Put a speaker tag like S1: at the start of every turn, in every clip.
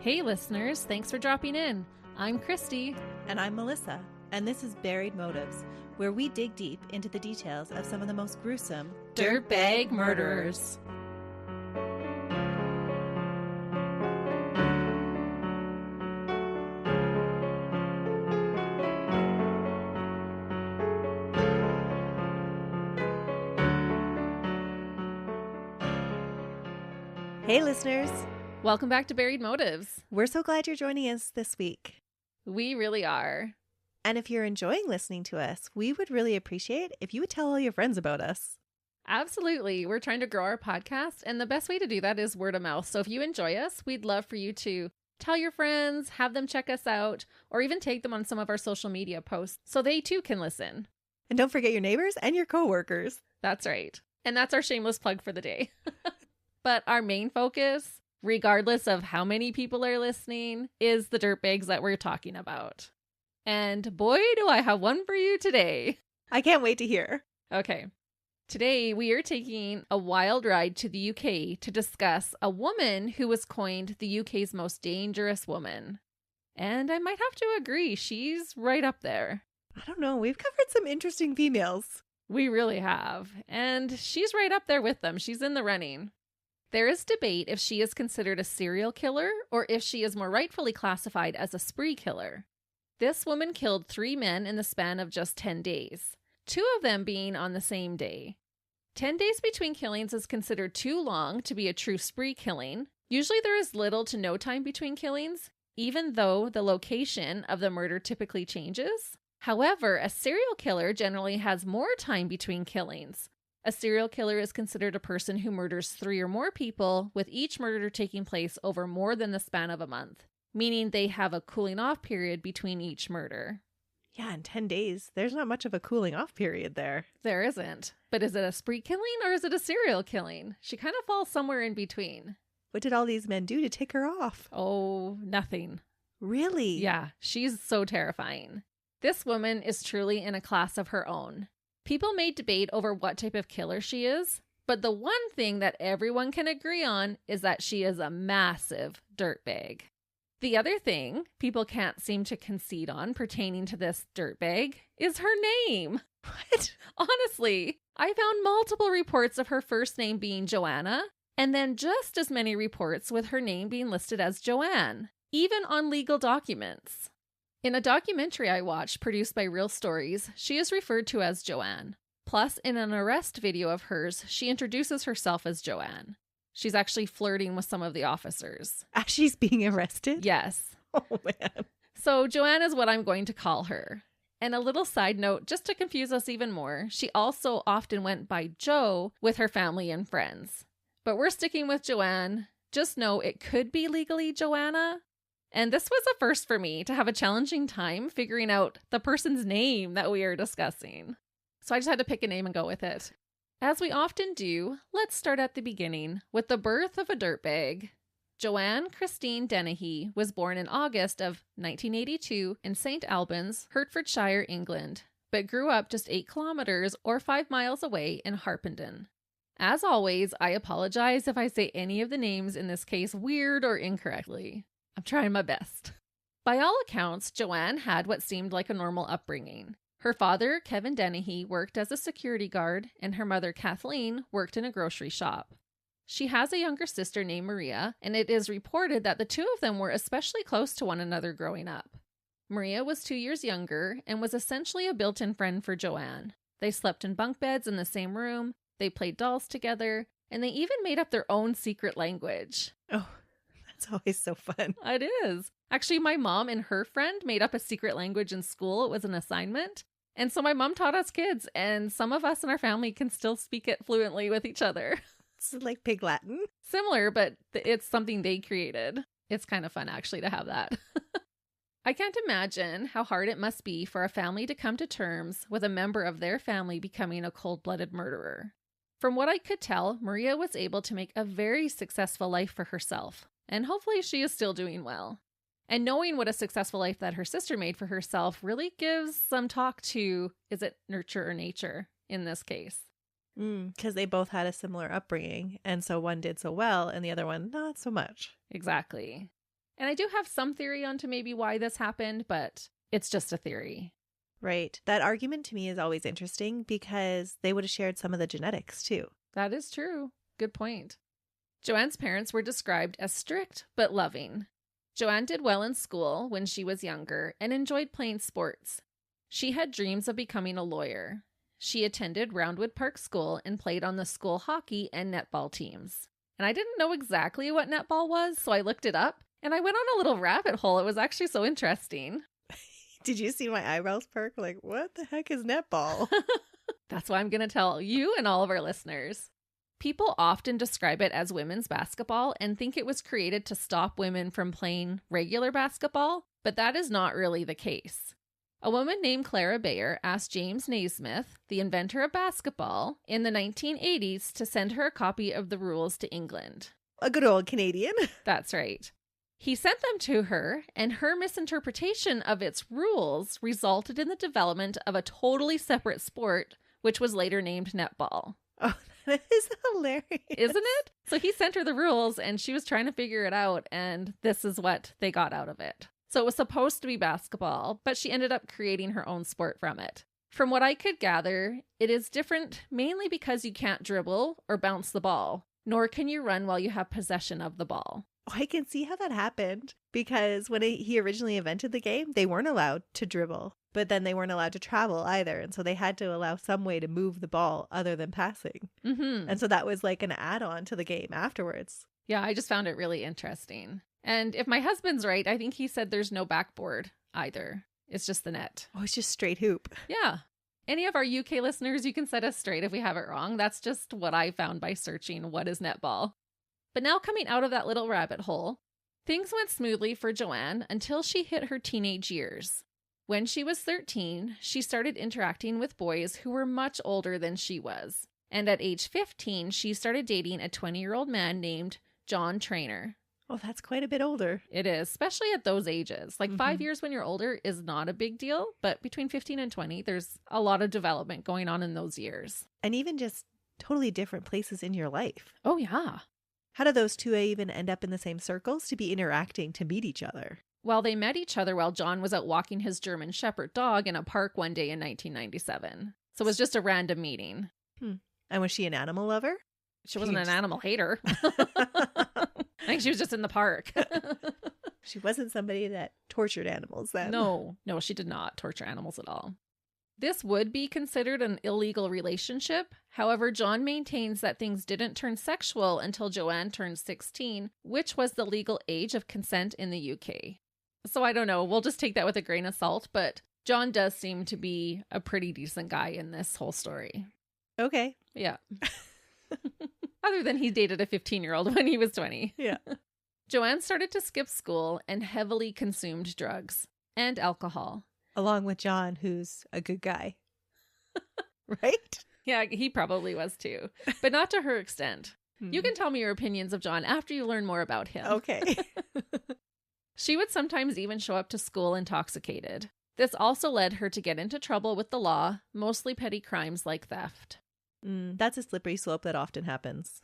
S1: Hey listeners, thanks for dropping in. I'm Christy.
S2: And I'm Melissa, and this is Buried Motives, where we dig deep into the details of some of the most gruesome
S1: Dirtbag murderers.
S2: Hey listeners,
S1: Welcome back to Buried Motives.
S2: we're so glad you're joining us this week.
S1: We really are.
S2: And if you're enjoying listening to us, we would really appreciate if you would tell all your friends about us.
S1: Absolutely. We're trying to grow our podcast, and the best way to do that is word of mouth. So if you enjoy us, we'd love for you to tell your friends, have them check us out, or even tag them on some of our social media posts so they too can listen.
S2: And don't forget your neighbors and your coworkers.
S1: That's right. And that's our shameless plug for the day. But our main focus, regardless of how many people are listening, is the dirtbags that we're talking about. And boy, do I have one for you today.
S2: I can't wait to hear.
S1: Okay. Today, we are taking a wild ride to the UK to discuss a woman who was coined the UK's most dangerous woman. And I might have to agree, she's right up there.
S2: I don't know, we've covered some interesting females.
S1: We really have. And she's right up there with them. She's in the running. There is debate if she is considered a serial killer or if she is more rightfully classified as a spree killer. This woman killed 3 men in the span of just 10 days, 2 of them being on the same day. 10 days between killings is considered too long to be a true spree killing. Usually there is little to no time between killings, even though the location of the murder typically changes. However, a serial killer generally has more time between killings. A serial killer is considered a person who murders 3 or more people, with each murder taking place over more than the span of a month, meaning they have a cooling off period between each murder.
S2: Yeah, in 10 days, there's not much of a cooling off period there.
S1: There isn't. But is it a spree killing or is it a serial killing? She kind of falls somewhere in between.
S2: What did all these men do to tick her off?
S1: Oh, nothing.
S2: Really?
S1: Yeah, she's so terrifying. This woman is truly in a class of her own. People may debate over what type of killer she is, but the one thing that everyone can agree on is that she is a massive dirtbag. The other thing people can't seem to concede on pertaining to this dirtbag is her name.
S2: What?
S1: Honestly, I found multiple reports of her first name being Joanna, and then just as many reports with her name being listed as Joanne, even on legal documents. In a documentary I watched produced by Real Stories, she is referred to as Joanne. Plus, in an arrest video of hers, she introduces herself as Joanne. She's actually flirting with some of the officers.
S2: As she's being arrested?
S1: Yes.
S2: Oh, man.
S1: So Joanne is what I'm going to call her. And a little side note, just to confuse us even more, she also often went by Jo with her family and friends. But we're sticking with Joanne. Just know it could be legally Joanna. And this was a first for me to have a challenging time figuring out the person's name that we are discussing. So I just had to pick a name and go with it. As we often do, let's start at the beginning with the birth of a dirtbag. Joanne Christine Dennehy was born in August of 1982 in St. Albans, Hertfordshire, England, but grew up just 8 kilometers or 5 miles away in Harpenden. As always, I apologize if I say any of the names in this case weird or incorrectly. I'm trying my best. By all accounts, Joanne had what seemed like a normal upbringing. Her father, Kevin Dennehy, worked as a security guard, and her mother, Kathleen, worked in a grocery shop. She has a younger sister named Maria, and it is reported that the 2 of them were especially close to one another growing up. Maria was 2 years younger and was essentially a built-in friend for Joanne. They slept in bunk beds in the same room, they played dolls together, and they even made up their own secret language.
S2: Oh, that's always so fun.
S1: It is. Actually, my mom and her friend made up a secret language in school. It was an assignment. And so my mom taught us kids, and some of us in our family can still speak it fluently with each other.
S2: It's like Pig Latin.
S1: Similar, but it's something they created. It's kind of fun, actually, to have that. I can't imagine how hard it must be for a family to come to terms with a member of their family becoming a cold-blooded murderer. From what I could tell, Maria was able to make a very successful life for herself, and hopefully she is still doing well. And knowing what a successful life that her sister made for herself really gives some talk to, is it nurture or nature in this case?
S2: Because they both had a similar upbringing, and so one did so well, and the other one not so much.
S1: Exactly. And I do have some theory onto maybe why this happened, but it's just a theory.
S2: Right. That argument to me is always interesting because they would have shared some of the genetics too.
S1: That is true. Good point. Joanne's parents were described as strict but loving. Joanne did well in school when she was younger and enjoyed playing sports. She had dreams of becoming a lawyer. She attended Roundwood Park School and played on the school hockey and netball teams. And I didn't know exactly what netball was, so I looked it up and I went on a little rabbit hole. It was actually so interesting.
S2: Did you see my eyebrows perk? Like, what the heck is netball?
S1: That's why I'm going to tell you and all of our listeners. People often describe it as women's basketball and think it was created to stop women from playing regular basketball, but that is not really the case. A woman named Clara Bayer asked James Naismith, the inventor of basketball, in the 1980s to send her a copy of the rules to England.
S2: A good old Canadian.
S1: That's right. He sent them to her, and her misinterpretation of its rules resulted in the development of a totally separate sport, which was later named netball.
S2: Oh, that is hilarious.
S1: Isn't it? So he sent her the rules, and she was trying to figure it out, and this is what they got out of it. So it was supposed to be basketball, but she ended up creating her own sport from it. From what I could gather, it is different mainly because you can't dribble or bounce the ball, nor can you run while you have possession of the ball.
S2: Oh, I can see how that happened because when he originally invented the game, they weren't allowed to dribble, but then they weren't allowed to travel either. And so they had to allow some way to move the ball other than passing.
S1: Mm-hmm.
S2: And so that was like an add-on to the game afterwards.
S1: Yeah, I just found it really interesting. And if my husband's right, I think he said there's no backboard either. It's just the net.
S2: Oh, it's just straight hoop.
S1: Yeah. Any of our UK listeners, you can set us straight if we have it wrong. That's just what I found by searching what is netball. But now coming out of that little rabbit hole, things went smoothly for Joanne until she hit her teenage years. When she was 13, she started interacting with boys who were much older than she was. And at age 15, she started dating a 20-year-old man named John Traynor.
S2: Oh, that's quite a bit older.
S1: It is, especially at those ages. Like 5 years when you're older is not a big deal, but between 15 and 20, there's a lot of development going on in those years.
S2: And even just totally different places in your life.
S1: Oh, yeah.
S2: How did those two even end up in the same circles to be interacting to meet each other?
S1: Well, they met each other while John was out walking his German Shepherd dog in a park one day in 1997. So it was just a random meeting.
S2: And was she an animal lover?
S1: She wasn't an animal hater. I think she was just in the park.
S2: She wasn't somebody that tortured animals then.
S1: No, she did not torture animals at all. This would be considered an illegal relationship. However, John maintains that things didn't turn sexual until Joanne turned 16, which was the legal age of consent in the UK. So I don't know. We'll just take that with a grain of salt, but John does seem to be a pretty decent guy in this whole story.
S2: Okay.
S1: Yeah. Other than he dated a 15-year-old when he was 20.
S2: Yeah.
S1: Joanne started to skip school and heavily consumed drugs and alcohol.
S2: Along with John, who's a good guy. Right?
S1: Yeah, he probably was too, but not to her extent. You can tell me your opinions of John after you learn more about him.
S2: Okay.
S1: She would sometimes even show up to school intoxicated. This also led her to get into trouble with the law, mostly petty crimes like theft.
S2: That's a slippery slope that often happens.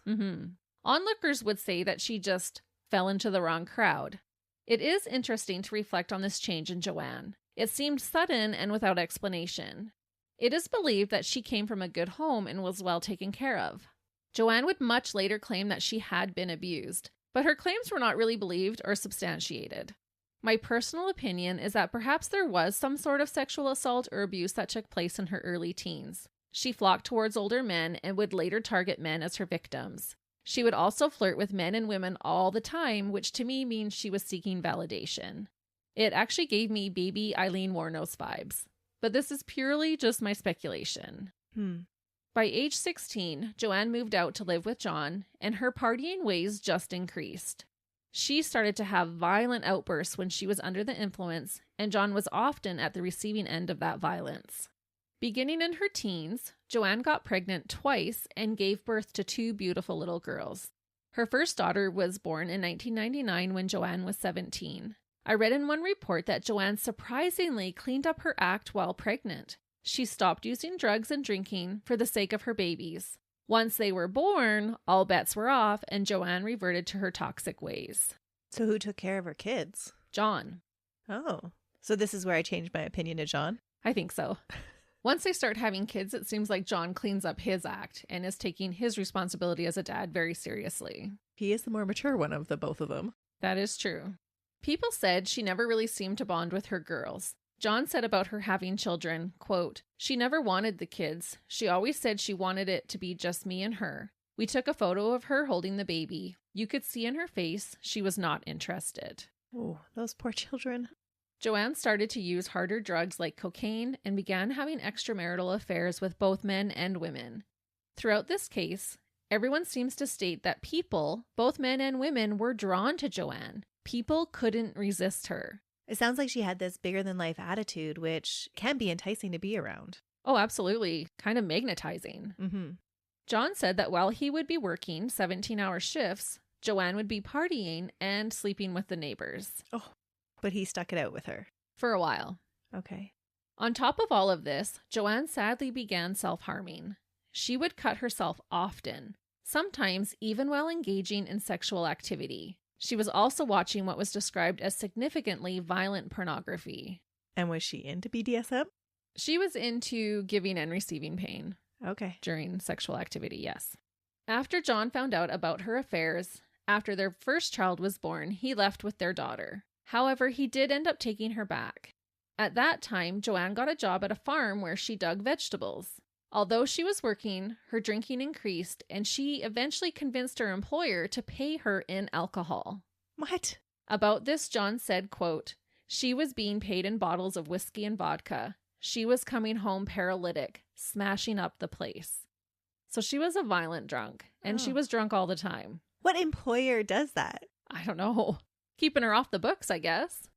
S1: Onlookers would say that she just fell into the wrong crowd. It is interesting to reflect on this change in Joanne. It seemed sudden and without explanation. It is believed that she came from a good home and was well taken care of. Joanne would much later claim that she had been abused, but her claims were not really believed or substantiated. My personal opinion is that perhaps there was some sort of sexual assault or abuse that took place in her early teens. She flocked towards older men and would later target men as her victims. She would also flirt with men and women all the time, which to me means she was seeking validation. It actually gave me baby Eileen Wuornos vibes, but this is purely just my speculation. By age 16, Joanne moved out to live with John, and her partying ways just increased. She started to have violent outbursts when she was under the influence, and John was often at the receiving end of that violence. Beginning in her teens, Joanne got pregnant twice and gave birth to 2 beautiful little girls. Her first daughter was born in 1999 when Joanne was 17. I read in one report that Joanne surprisingly cleaned up her act while pregnant. She stopped using drugs and drinking for the sake of her babies. Once they were born, all bets were off and Joanne reverted to her toxic ways.
S2: So who took care of her kids?
S1: John.
S2: Oh. So this is where I changed my opinion to John?
S1: I think so. Once they start having kids, it seems like John cleans up his act and is taking his responsibility as a dad very seriously.
S2: He is the more mature one of the both of them.
S1: That is true. People said she never really seemed to bond with her girls. John said about her having children, quote, "She never wanted the kids. She always said she wanted it to be just me and her. We took a photo of her holding the baby. You could see in her face she was not interested."
S2: Oh, those poor children.
S1: Joanne started to use harder drugs like cocaine and began having extramarital affairs with both men and women. Throughout this case, everyone seems to state that people, both men and women, were drawn to Joanne. People couldn't resist her.
S2: It sounds like she had this bigger-than-life attitude, which can be enticing to be around.
S1: Oh, absolutely. Kind of magnetizing.
S2: Mm-hmm.
S1: John said that while he would be working 17-hour shifts, Joanne would be partying and sleeping with the neighbors.
S2: Oh, but he stuck it out with her.
S1: For a while.
S2: Okay.
S1: On top of all of this, Joanne sadly began self-harming. She would cut herself often, sometimes even while engaging in sexual activity. She was also watching what was described as significantly violent pornography.
S2: And was she into BDSM?
S1: She was into giving and receiving pain.
S2: Okay.
S1: During sexual activity, yes. After John found out about her affairs, after their first child was born, he left with their daughter. However, he did end up taking her back. At that time, Joanne got a job at a farm where she dug vegetables. Although she was working, her drinking increased, and she eventually convinced her employer to pay her in alcohol.
S2: What?
S1: About this, John said, quote, "She was being paid in bottles of whiskey and vodka. She was coming home paralytic, smashing up the place." So she was a violent drunk, and she was drunk all the time.
S2: What employer does that?
S1: I don't know. Keeping her off the books, I guess.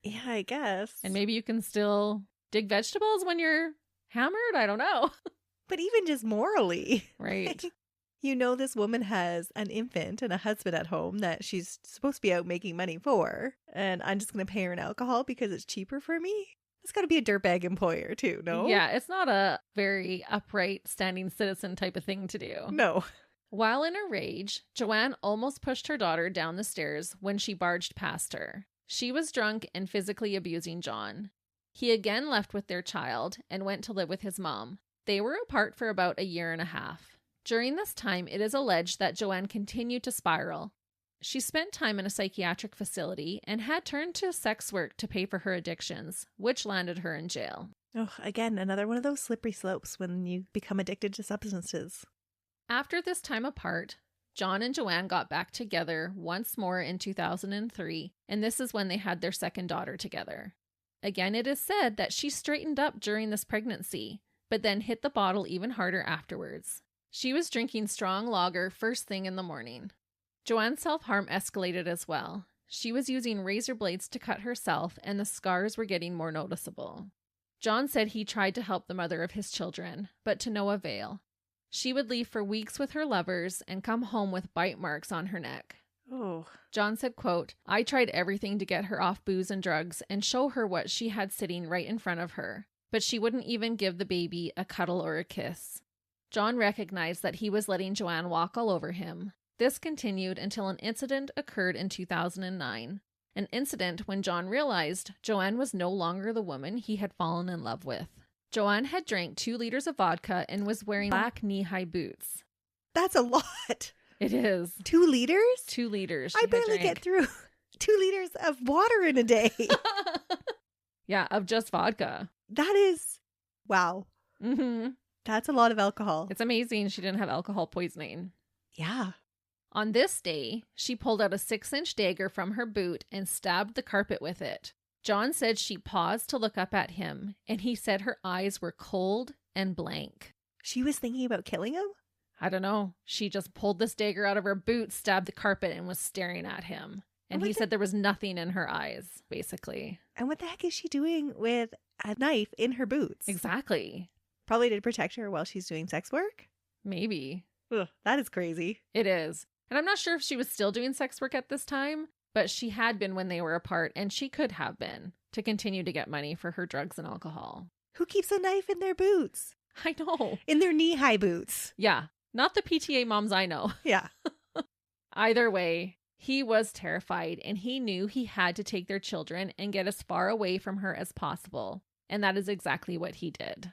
S2: Yeah, I guess.
S1: And maybe you can still dig vegetables when you're hammered? I don't know.
S2: But even just morally.
S1: Right.
S2: You know this woman has an infant and a husband at home that she's supposed to be out making money for, and I'm just going to pay her in alcohol because it's cheaper for me? It's got to be a dirtbag employer too, no?
S1: Yeah, it's not a very upright, standing citizen type of thing to do.
S2: No.
S1: While in a rage, Joanne almost pushed her daughter down the stairs when she barged past her. She was drunk and physically abusing John. He again left with their child and went to live with his mom. They were apart for about a year and a half. During this time, it is alleged that Joanne continued to spiral. She spent time in a psychiatric facility and had turned to sex work to pay for her addictions, which landed her in jail.
S2: Oh, again, another one of those slippery slopes when you become addicted to substances.
S1: After this time apart, John and Joanne got back together once more in 2003, and this is when they had their second daughter together. Again, it is said that she straightened up during this pregnancy, but then hit the bottle even harder afterwards. She was drinking strong lager first thing in the morning. Joanne's self-harm escalated as well. She was using razor blades to cut herself, and the scars were getting more noticeable. John said he tried to help the mother of his children, but to no avail. She would leave for weeks with her lovers and come home with bite marks on her neck.
S2: Oh.
S1: John said, quote, "I tried everything to get her off booze and drugs and show her what she had sitting right in front of her, but she wouldn't even give the baby a cuddle or a kiss." John recognized that he was letting Joanne walk all over him. This continued until an incident occurred in 2009, an incident when John realized Joanne was no longer the woman he had fallen in love with. Joanne had drank 2 liters of vodka and was wearing black knee-high boots.
S2: That's a lot.
S1: It is.
S2: 2 liters?
S1: 2 liters.
S2: I barely get through 2 liters of water in a day.
S1: Yeah, of just vodka.
S2: That is, wow.
S1: Mm-hmm.
S2: That's a lot of alcohol.
S1: It's amazing she didn't have alcohol poisoning.
S2: Yeah.
S1: On this day, she pulled out a 6-inch dagger from her boot and stabbed the carpet with it. John said she paused to look up at him, and he said her eyes were cold and blank.
S2: She was thinking about killing him?
S1: I don't know. She just pulled this dagger out of her boot, stabbed the carpet, and was staring at him. And he said there was nothing in her eyes, basically.
S2: And what the heck is she doing with a knife in her boots?
S1: Exactly.
S2: Probably to protect her while she's doing sex work?
S1: Maybe.
S2: Ugh, that is crazy.
S1: It is. And I'm not sure if she was still doing sex work at this time, but she had been when they were apart, and she could have been to continue to get money for her drugs and alcohol.
S2: Who keeps a knife in their boots?
S1: I know.
S2: In their knee-high boots.
S1: Yeah. Not the PTA moms I know.
S2: Yeah.
S1: Either way, He was terrified, and he knew he had to take their children and get as far away from her as possible. And that is exactly what he did.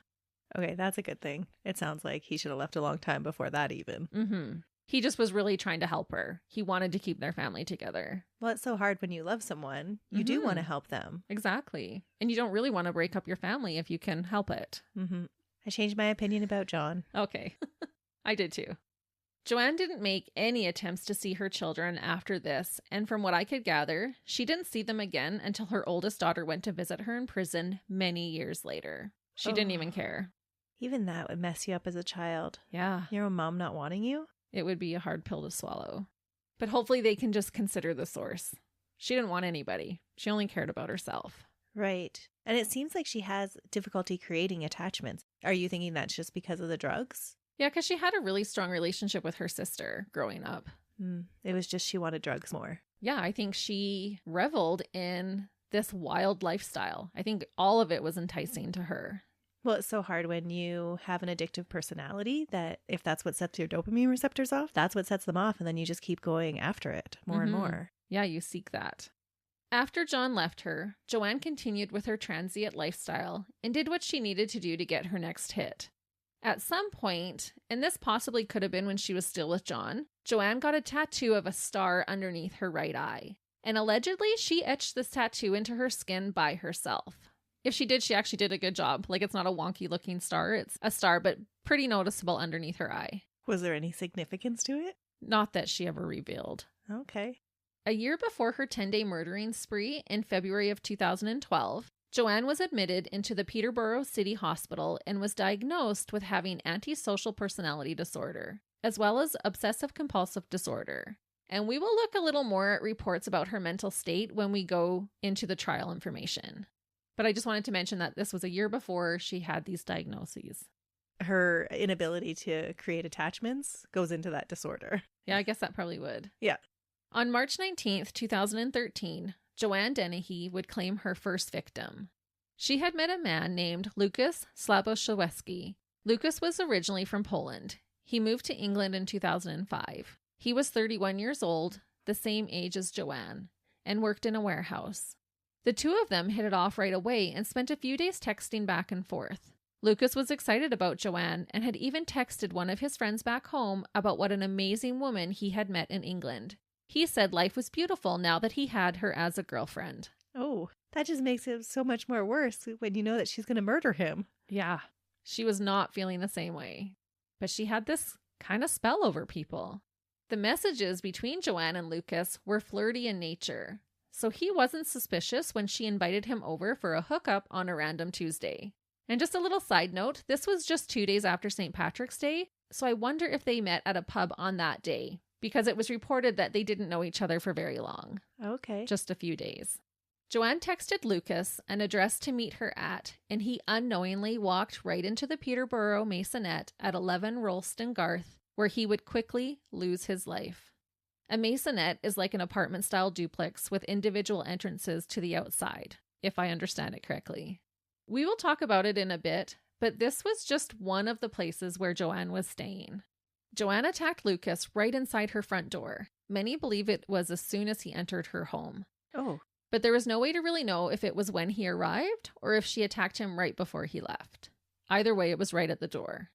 S2: Okay, that's a good thing. It sounds like he should have left a long time before that even.
S1: Mm-hmm. He just was really trying to help her. He wanted to keep their family together.
S2: Well, it's so hard when you love someone. You do want to help them.
S1: Exactly. And you don't really want to break up your family if you can help it.
S2: I changed my opinion about John.
S1: Okay. I did too. Joanne didn't make any attempts to see her children after this, and from what I could gather, she didn't see them again until her oldest daughter went to visit her in prison many years later. She didn't even care.
S2: Even that would mess you up as a child.
S1: Yeah.
S2: Your own mom not wanting you?
S1: It would be a hard pill to swallow. But hopefully they can just consider the source. She didn't want anybody. She only cared about herself.
S2: Right. And it seems like she has difficulty creating attachments. Are you thinking that's just because of the drugs?
S1: Yeah, because she had a really strong relationship with her sister growing up.
S2: It was just she wanted drugs more.
S1: Yeah, I think she reveled in this wild lifestyle. I think all of it was enticing to her.
S2: Well, it's so hard when you have an addictive personality that if that's what sets your dopamine receptors off, that's what sets them off. And then you just keep going after it more and more.
S1: Yeah, you seek that. After John left her, Joanne continued with her transient lifestyle and did what she needed to do to get her next hit. At some point, and this possibly could have been when she was still with John, Joanne got a tattoo of a star underneath her right eye. And allegedly, she etched this tattoo into her skin by herself. If she did, she actually did a good job. Like, it's not a wonky looking star. It's a star, but pretty noticeable underneath her eye.
S2: Was there any significance to it?
S1: Not that she ever revealed.
S2: Okay.
S1: A year before her 10-day murdering spree in February of 2012, Joanne was admitted into the Peterborough City Hospital and was diagnosed with having antisocial personality disorder, as well as obsessive-compulsive disorder. And we will look a little more at reports about her mental state when we go into the trial information. But I just wanted to mention that this was a year before she had these diagnoses.
S2: Her inability to create attachments goes into that disorder.
S1: Yeah, I guess that probably would.
S2: Yeah.
S1: On March 19th, 2013, Joanne Dennehy would claim her first victim. She had met a man named Lucas Slaboszewski. Lucas was originally from Poland. He moved to England in 2005. He was 31 years old, the same age as Joanne, and worked in a warehouse. The two of them hit it off right away and spent a few days texting back and forth. Lucas was excited about Joanne and had even texted one of his friends back home about what an amazing woman he had met in England. He said life was beautiful now that he had her as a girlfriend.
S2: Oh, that just makes it so much more worse when you know that she's going to murder him.
S1: Yeah, she was not feeling the same way. But she had this kind of spell over people. The messages between Joanne and Lucas were flirty in nature, so he wasn't suspicious when she invited him over for a hookup on a random Tuesday. And just a little side note, this was just 2 days after St. Patrick's Day, so I wonder if they met at a pub on that day, because it was reported that they didn't know each other for very long.
S2: Okay.
S1: Just a few days. Joanne texted Lucas an address to meet her at, and he unknowingly walked right into the Peterborough Masonette at 11 Rollston Garth, where he would quickly lose his life. A masonette is like an apartment-style duplex with individual entrances to the outside, if I understand it correctly. We will talk about it in a bit, but this was just one of the places where Joanne was staying. Joanne attacked Lucas right inside her front door. Many believe it was as soon as he entered her home.
S2: Oh.
S1: But there was no way to really know if it was when he arrived or if she attacked him right before he left. Either way, it was right at the door.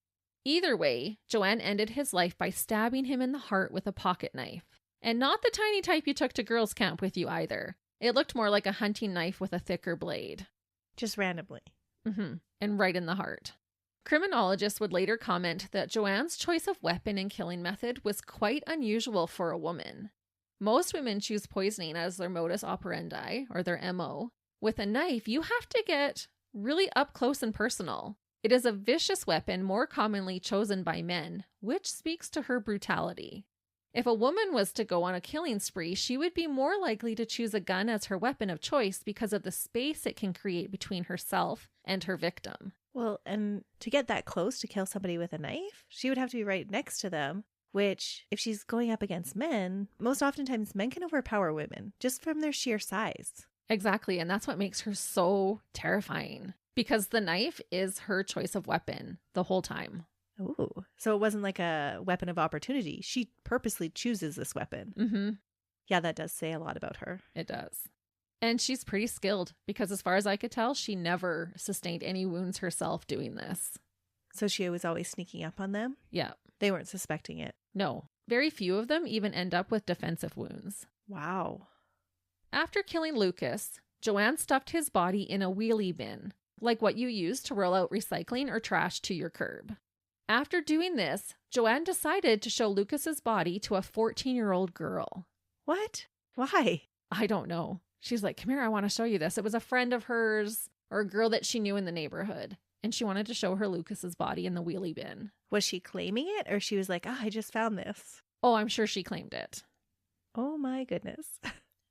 S1: Either way, Joanne ended his life by stabbing him in the heart with a pocket knife. And not the tiny type you took to girls' camp with you either. It looked more like a hunting knife with a thicker blade.
S2: Just randomly.
S1: And right in the heart. Criminologists would later comment that Joanne's choice of weapon and killing method was quite unusual for a woman. Most women choose poisoning as their modus operandi, or their MO. With a knife, you have to get really up close and personal. It is a vicious weapon more commonly chosen by men, which speaks to her brutality. If a woman was to go on a killing spree, she would be more likely to choose a gun as her weapon of choice because of the space it can create between herself and her victim.
S2: Well, and to get that close to kill somebody with a knife, she would have to be right next to them, which, if she's going up against men, most oftentimes men can overpower women just from their sheer size.
S1: Exactly, and that's what makes her so terrifying, because the knife is her choice of weapon the whole time.
S2: Ooh, so it wasn't like a weapon of opportunity. She purposely chooses this weapon. Yeah, that does say a lot about her.
S1: It does. And she's pretty skilled because as far as I could tell, she never sustained any wounds herself doing this.
S2: So she was always sneaking up on them?
S1: Yeah.
S2: They weren't suspecting it.
S1: No. Very few of them even end up with defensive wounds.
S2: Wow.
S1: After killing Lucas, Joanne stuffed his body in a wheelie bin, like what you use to roll out recycling or trash to your curb. After doing this, Joanne decided to show Lucas's body to a 14-year-old girl.
S2: What? Why?
S1: I don't know. She's like, come here, I want to show you this. It was a friend of hers or a girl that she knew in the neighborhood. And she wanted to show her Lucas's body in the wheelie bin.
S2: Was she claiming it or she was like, I just found this?
S1: Oh, I'm sure she claimed it.
S2: Oh my goodness.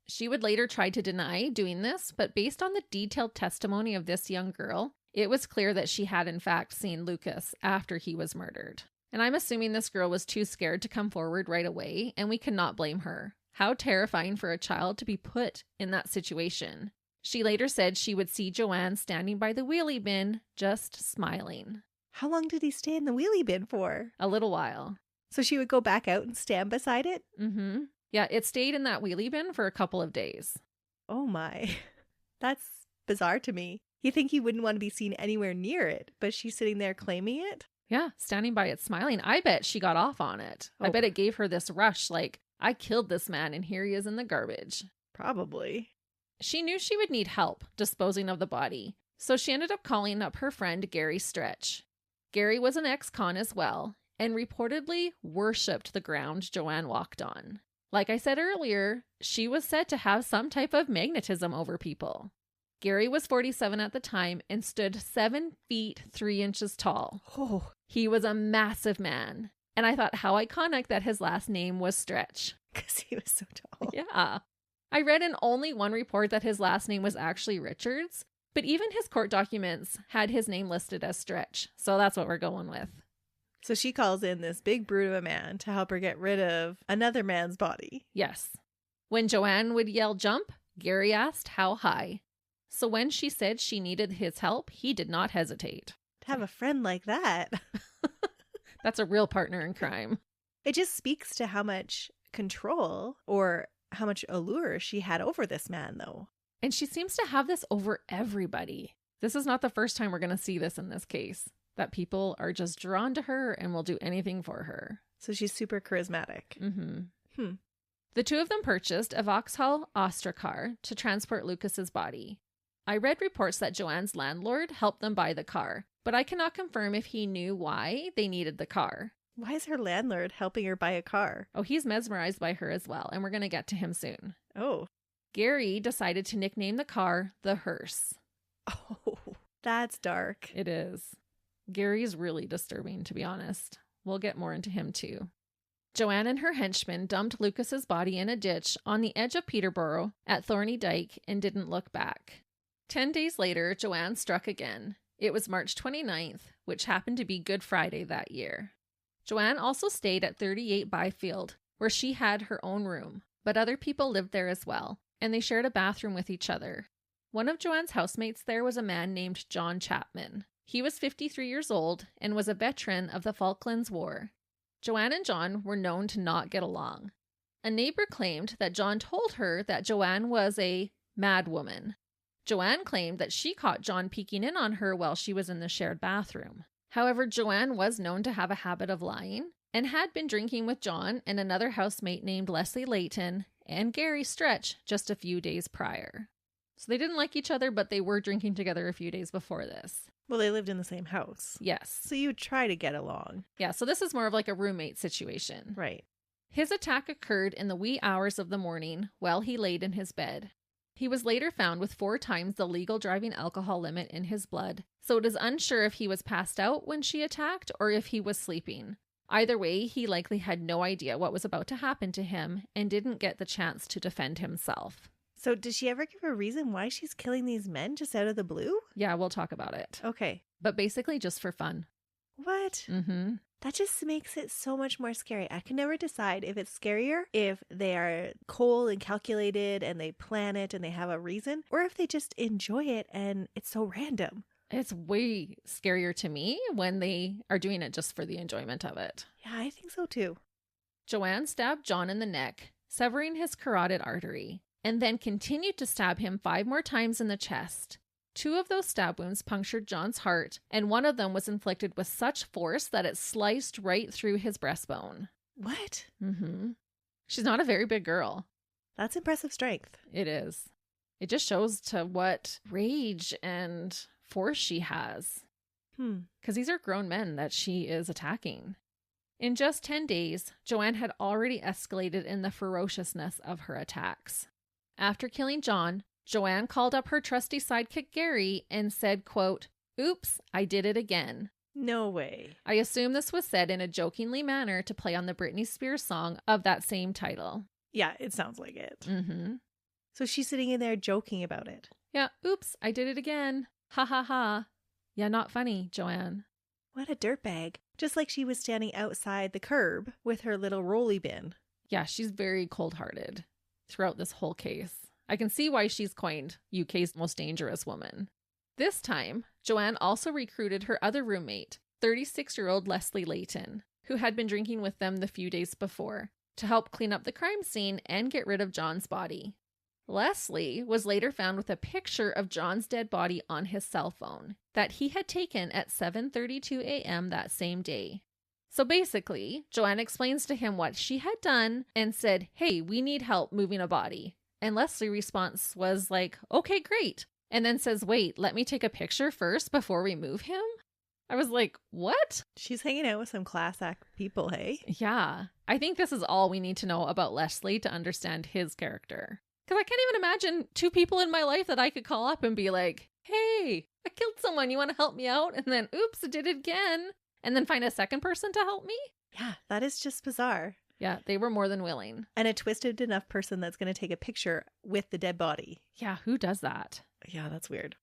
S1: She would later try to deny doing this, but based on the detailed testimony of this young girl, it was clear that she had in fact seen Lucas after he was murdered. And I'm assuming this girl was too scared to come forward right away, and we cannot blame her. How terrifying for a child to be put in that situation. She later said she would see Joanne standing by the wheelie bin, just smiling.
S2: How long did he stay in the wheelie bin for?
S1: A little while.
S2: So she would go back out and stand beside it?
S1: Mm-hmm. Yeah, it stayed in that wheelie bin for a couple of days.
S2: Oh my. That's bizarre to me. You think he wouldn't want to be seen anywhere near it, but she's sitting there claiming it?
S1: Yeah, standing by it smiling. I bet she got off on it.
S2: Oh.
S1: I bet it gave her this rush like, I killed this man and here he is in the garbage.
S2: Probably.
S1: She knew she would need help disposing of the body, so she ended up calling up her friend Gary Stretch. Gary was an ex-con as well, and reportedly worshipped the ground Joanne walked on. Like I said earlier, she was said to have some type of magnetism over people. Gary was 47 at the time and stood 7 feet 3 inches tall.
S2: Oh.
S1: He was a massive man, and I thought how iconic that his last name was Stretch.
S2: Because he was so tall.
S1: Yeah. I read in only one report that his last name was actually Richards, but even his court documents had his name listed as Stretch, so that's what we're going with.
S2: So she calls in this big brute of a man to help her get rid of another man's body.
S1: Yes. When Joanne would yell jump, Gary asked how high. So when she said she needed his help, he did not hesitate.
S2: To have a friend like that.
S1: That's a real partner in crime.
S2: It just speaks to how much control or how much allure she had over this man, though.
S1: And she seems to have this over everybody. This is not the first time we're going to see this in this case, that people are just drawn to her and will do anything for her.
S2: So she's super charismatic.
S1: Mm-hmm. The two of them purchased a Vauxhall Astra car to transport Lucas's body. I read reports that Joanne's landlord helped them buy the car, but I cannot confirm if he knew why they needed the car.
S2: Why is her landlord helping her buy a car?
S1: Oh, he's mesmerized by her as well, and we're going to get to him soon.
S2: Oh.
S1: Gary decided to nickname the car the hearse.
S2: Oh, that's dark.
S1: It is. Gary's really disturbing, to be honest. We'll get more into him too. Joanne and her henchmen dumped Lucas's body in a ditch on the edge of Peterborough at Thorny Dyke and didn't look back. 10 days later, Joanne struck again. It was March 29th, which happened to be Good Friday that year. Joanne also stayed at 38 Byfield, where she had her own room, but other people lived there as well, and they shared a bathroom with each other. One of Joanne's housemates there was a man named John Chapman. He was 53 years old and was a veteran of the Falklands War. Joanne and John were known to not get along. A neighbor claimed that John told her that Joanne was a mad woman. Joanne claimed that she caught John peeking in on her while she was in the shared bathroom. However, Joanne was known to have a habit of lying and had been drinking with John and another housemate named Leslie Layton and Gary Stretch just a few days prior. So they didn't like each other, but they were drinking together a few days before this.
S2: Well, they lived in the same house.
S1: Yes.
S2: So you would try to get along.
S1: Yeah, so this is more of like a roommate situation.
S2: Right.
S1: His attack occurred in the wee hours of the morning while he laid in his bed. He was later found with 4 times the legal driving alcohol limit in his blood, so it is unsure if he was passed out when she attacked or if he was sleeping. Either way, he likely had no idea what was about to happen to him and didn't get the chance to defend himself.
S2: So did she ever give a reason why she's killing these men just out of the blue?
S1: Yeah, we'll talk about it.
S2: Okay.
S1: But basically just for fun.
S2: What?
S1: Mm-hmm.
S2: That just makes it so much more scary. I can never decide if it's scarier if they are cold and calculated and they plan it and they have a reason, or if they just enjoy it and it's so random.
S1: It's way scarier to me when they are doing it just for the enjoyment of it.
S2: Yeah, I think so too.
S1: Joanne stabbed John in the neck, severing his carotid artery, and then continued to stab him 5 more times in the chest. 2 of those stab wounds punctured John's heart, and one of them was inflicted with such force that it sliced right through his breastbone.
S2: What?
S1: Mm-hmm. She's not a very big girl.
S2: That's impressive strength.
S1: It is. It just shows to what rage and force she has. Because these are grown men that she is attacking. In just 10 days, Joanne had already escalated in the ferociousness of her attacks. After killing John, Joanne called up her trusty sidekick Gary and said, quote, "Oops, I did it again."
S2: No way.
S1: I assume this was said in a jokingly manner to play on the Britney Spears song of that same title.
S2: Yeah, it sounds like it.
S1: Mm-hmm.
S2: So she's sitting in there joking about it.
S1: Yeah, oops, I did it again. Ha ha ha. Yeah, not funny, Joanne.
S2: What a dirtbag. Just like she was standing outside the curb with her little rolly bin.
S1: Yeah, she's very cold-hearted throughout this whole case. I can see why she's coined UK's most dangerous woman. This time, Joanne also recruited her other roommate, 36-year-old Leslie Layton, who had been drinking with them the few days before, to help clean up the crime scene and get rid of John's body. Leslie was later found with a picture of John's dead body on his cell phone that he had taken at 7:32 a.m. that same day. So basically, Joanne explains to him what she had done and said, "Hey, we need help moving a body." And Leslie's response was like, "Okay, great." And then says, "Wait, let me take a picture first before we move him?" I was like, what?
S2: She's hanging out with some class act people, hey?
S1: Yeah. I think this is all we need to know about Leslie to understand his character. Because I can't even imagine 2 people in my life that I could call up and be like, "Hey, I killed someone. You want to help me out?" And then, oops, I did it again. And then find a second person to help me?
S2: Yeah, that is just bizarre.
S1: Yeah, they were more than willing.
S2: And a twisted enough person that's going to take a picture with the dead body.
S1: Yeah, who does that?
S2: Yeah, that's weird.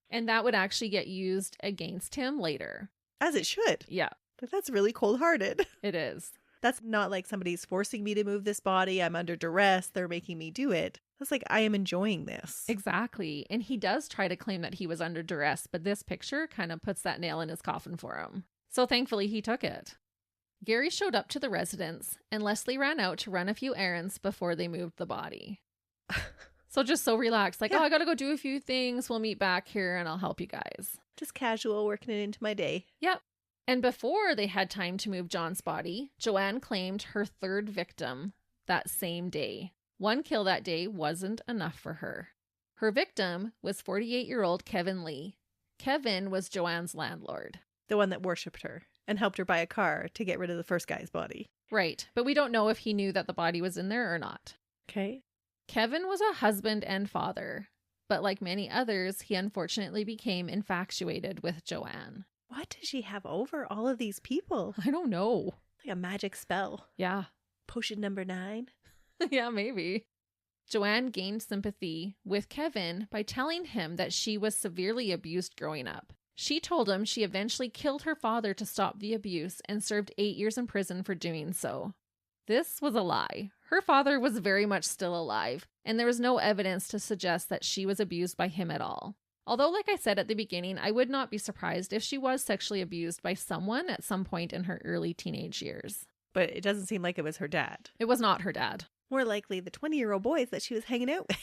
S1: And that would actually get used against him later.
S2: As it should.
S1: Yeah.
S2: But that's really cold-hearted.
S1: It is.
S2: That's not like somebody's forcing me to move this body. I'm under duress. They're making me do it. That's like, I am enjoying this.
S1: Exactly. And he does try to claim that he was under duress, but this picture kind of puts that nail in his coffin for him. So thankfully he took it. Gary showed up to the residence, and Leslie ran out to run a few errands before they moved the body. So just so relaxed, like,
S2: Yeah.
S1: "Oh, I gotta go do a few things. We'll meet back here and I'll help you guys."
S2: Just casual, working it into my day.
S1: Yep. And before they had time to move John's body, Joanne claimed her 3rd victim that same day. 1 kill that day wasn't enough for her. Her victim was 48-year-old Kevin Lee. Kevin was Joanne's landlord.
S2: The one that worshipped her and helped her buy a car to get rid of the first guy's body.
S1: Right, but we don't know if he knew that the body was in there or not.
S2: Okay.
S1: Kevin was a husband and father, but like many others, he unfortunately became infatuated with Joanne.
S2: What does she have over all of these people?
S1: I don't know.
S2: Like a magic spell.
S1: Yeah.
S2: Potion number 9.
S1: Yeah, maybe. Joanne gained sympathy with Kevin by telling him that she was severely abused growing up. She told him she eventually killed her father to stop the abuse and served 8 years in prison for doing so. This was a lie. Her father was very much still alive, and there was no evidence to suggest that she was abused by him at all. Although, like I said at the beginning, I would not be surprised if she was sexually abused by someone at some point in her early teenage years.
S2: But it doesn't seem like it was her dad.
S1: It was not her dad.
S2: More likely the 20-year-old boys that she was hanging out with.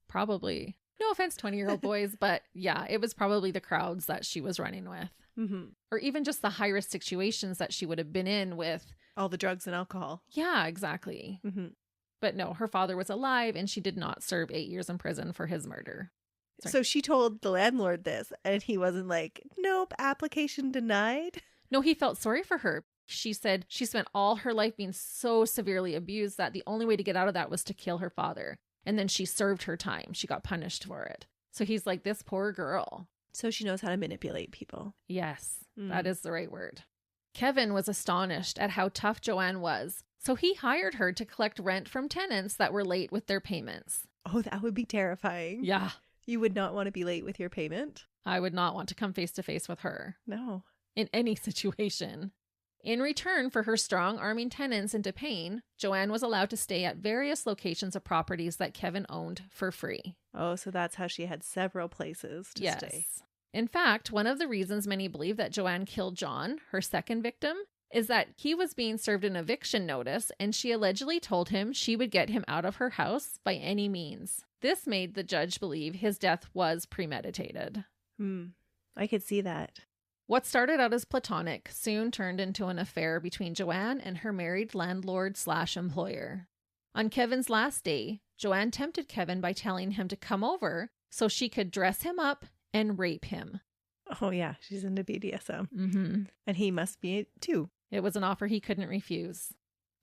S1: Probably. No offense, 20-year-old boys, but yeah, it was probably the crowds that she was running with.
S2: Mm-hmm.
S1: Or even just the high-risk situations that she would have been in with.
S2: All the drugs and alcohol.
S1: Yeah, exactly.
S2: Mm-hmm.
S1: But no, her father was alive and she did not serve 8 years in prison for his murder. Sorry.
S2: So she told the landlord this, and he wasn't like, "Nope, application denied."
S1: No, he felt sorry for her. She said she spent all her life being so severely abused that the only way to get out of that was to kill her father. And then she served her time. She got punished for it. So he's like, this poor girl.
S2: So she knows how to manipulate people.
S1: Yes, that is the right word. Kevin was astonished at how tough Joanne was. So he hired her to collect rent from tenants that were late with their payments.
S2: Oh, that would be terrifying.
S1: Yeah.
S2: You would not want to be late with your payment?
S1: I would not want to come face to face with her.
S2: No.
S1: In any situation. In return for her strong arming tenants into paying, Joanne was allowed to stay at various locations of properties that Kevin owned for free.
S2: Oh, so that's how she had several places to stay.
S1: In fact, one of the reasons many believe that Joanne killed John, her second victim, is that he was being served an eviction notice, and she allegedly told him she would get him out of her house by any means. This made the judge believe his death was premeditated.
S2: I could see that.
S1: What started out as platonic soon turned into an affair between Joanne and her married landlord/employer. On Kevin's last day, Joanne tempted Kevin by telling him to come over so she could dress him up and rape him.
S2: Oh yeah, she's into BDSM.
S1: Mm-hmm.
S2: And he must be too.
S1: It was an offer he couldn't refuse.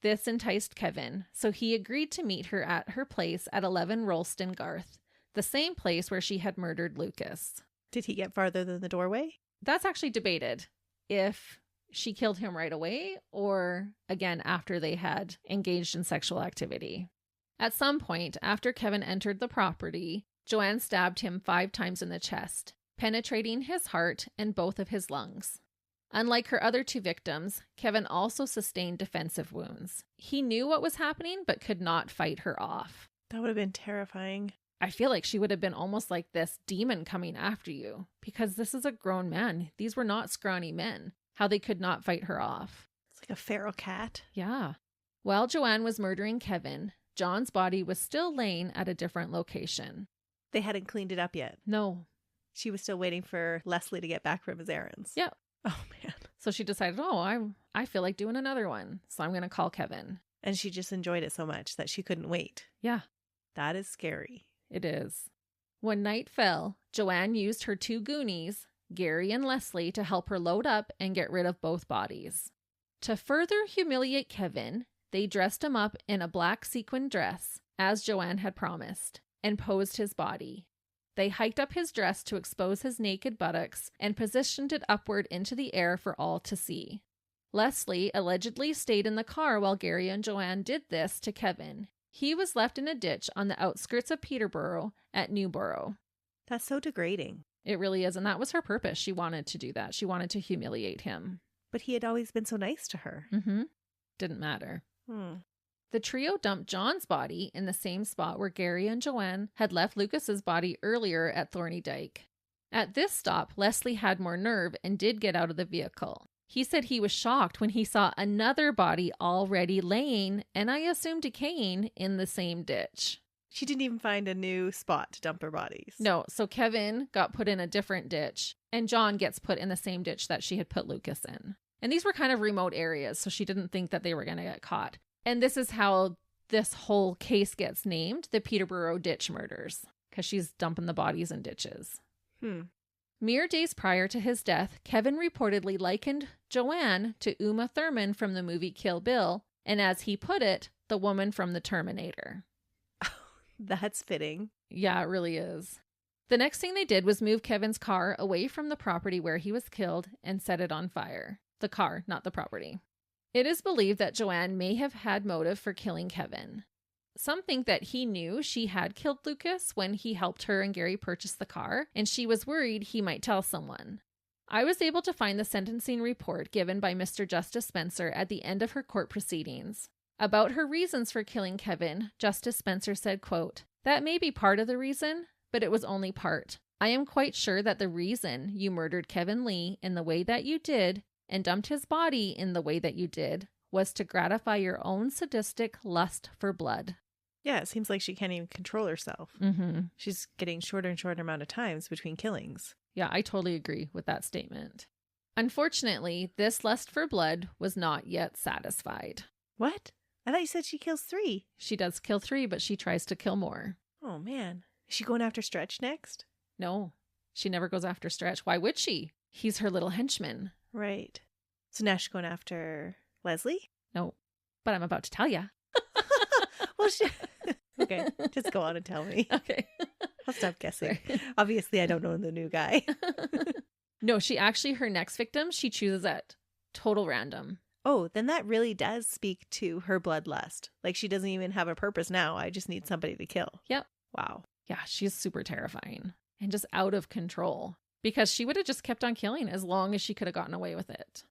S1: This enticed Kevin, so he agreed to meet her at her place at 11 Rollston Garth, the same place where she had murdered Lucas.
S2: Did he get farther than the doorway?
S1: That's actually debated if she killed him right away or, again, after they had engaged in sexual activity. At some point, after Kevin entered the property, Joanne stabbed him 5 times in the chest, penetrating his heart and both of his lungs. Unlike her other 2 victims, Kevin also sustained defensive wounds. He knew what was happening but could not fight her off.
S2: That would have been terrifying.
S1: I feel like she would have been almost like this demon coming after you, because this is a grown man. These were not scrawny men. How they could not fight her off.
S2: It's like a feral cat.
S1: Yeah. While Joanne was murdering Kevin, John's body was still laying at a different location.
S2: They hadn't cleaned it up yet.
S1: No.
S2: She was still waiting for Leslie to get back from his errands.
S1: Yeah.
S2: Oh, man.
S1: So she decided, I feel like doing another one. So I'm going to call Kevin.
S2: And she just enjoyed it so much that she couldn't wait.
S1: Yeah.
S2: That is scary.
S1: It is. When night fell, Joanne used her 2 goonies, Gary and Leslie, to help her load up and get rid of both bodies. To further humiliate Kevin, they dressed him up in a black sequin dress, as Joanne had promised, and posed his body. They hiked up his dress to expose his naked buttocks and positioned it upward into the air for all to see. Leslie allegedly stayed in the car while Gary and Joanne did this to Kevin. He was left in a ditch on the outskirts of Peterborough at Newborough.
S2: That's so degrading.
S1: It really is, and that was her purpose. She wanted to do that. She wanted to humiliate him.
S2: But he had always been so nice to her.
S1: Mm-hmm. Didn't matter. The trio dumped John's body in the same spot where Gary and Joanne had left Lucas's body earlier at Thorny Dyke. At this stop, Leslie had more nerve and did get out of the vehicle. He said he was shocked when he saw another body already laying, and I assume decaying, in the same ditch.
S2: She didn't even find a new spot to dump her bodies.
S1: No, so Kevin got put in a different ditch, and John gets put in the same ditch that she had put Lucas in. And these were kind of remote areas, so she didn't think that they were going to get caught. And this is how this whole case gets named, the Peterborough Ditch Murders, because she's dumping the bodies in ditches. Mere days prior to his death, Kevin reportedly likened Joanne to Uma Thurman from the movie Kill Bill, and as he put it, the woman from the Terminator.
S2: That's fitting.
S1: Yeah, it really is. The next thing they did was move Kevin's car away from the property where he was killed and set it on fire. The car, not the property. It is believed that Joanne may have had motive for killing Kevin. Some think that he knew she had killed Lucas when he helped her and Gary purchase the car, and she was worried he might tell someone. I was able to find the sentencing report given by Mr. Justice Spencer at the end of her court proceedings. About her reasons for killing Kevin, Justice Spencer said, quote, "That may be part of the reason, but it was only part. I am quite sure that the reason you murdered Kevin Lee in the way that you did and dumped his body in the way that you did was to gratify your own sadistic lust for blood."
S2: Yeah, it seems like she can't even control herself.
S1: Mm-hmm.
S2: She's getting shorter and shorter amount of times between killings.
S1: Yeah, I totally agree with that statement. Unfortunately, this lust for blood was not yet satisfied.
S2: What? I thought you said she kills 3.
S1: She does kill 3, but she tries to kill more.
S2: Oh, man. Is she going after Stretch next?
S1: No, she never goes after Stretch. Why would she? He's her little henchman.
S2: Right. So now she's going after Leslie?
S1: No, but I'm about to tell you.
S2: Well, okay, just go on and tell me.
S1: Okay.
S2: I'll stop guessing.
S1: Sorry.
S2: Obviously, I don't know the new guy.
S1: No, her next victim, she chooses at total random.
S2: Oh, then that really does speak to her bloodlust. Like, she doesn't even have a purpose now. I just need somebody to kill.
S1: Yep.
S2: Wow.
S1: Yeah, she's super terrifying and just out of control because she would have just kept on killing as long as she could have gotten away with it.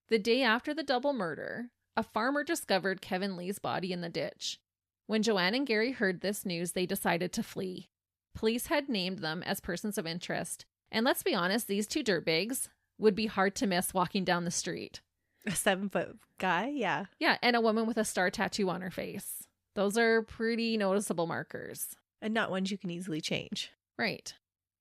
S1: The day after the double murder, a farmer discovered Kevin Lee's body in the ditch. When Joanne and Gary heard this news, they decided to flee. Police had named them as persons of interest. And let's be honest, these 2 dirtbags would be hard to miss walking down the street.
S2: A 7-foot guy? Yeah.
S1: Yeah, and a woman with a star tattoo on her face. Those are pretty noticeable markers.
S2: And not ones you can easily change.
S1: Right.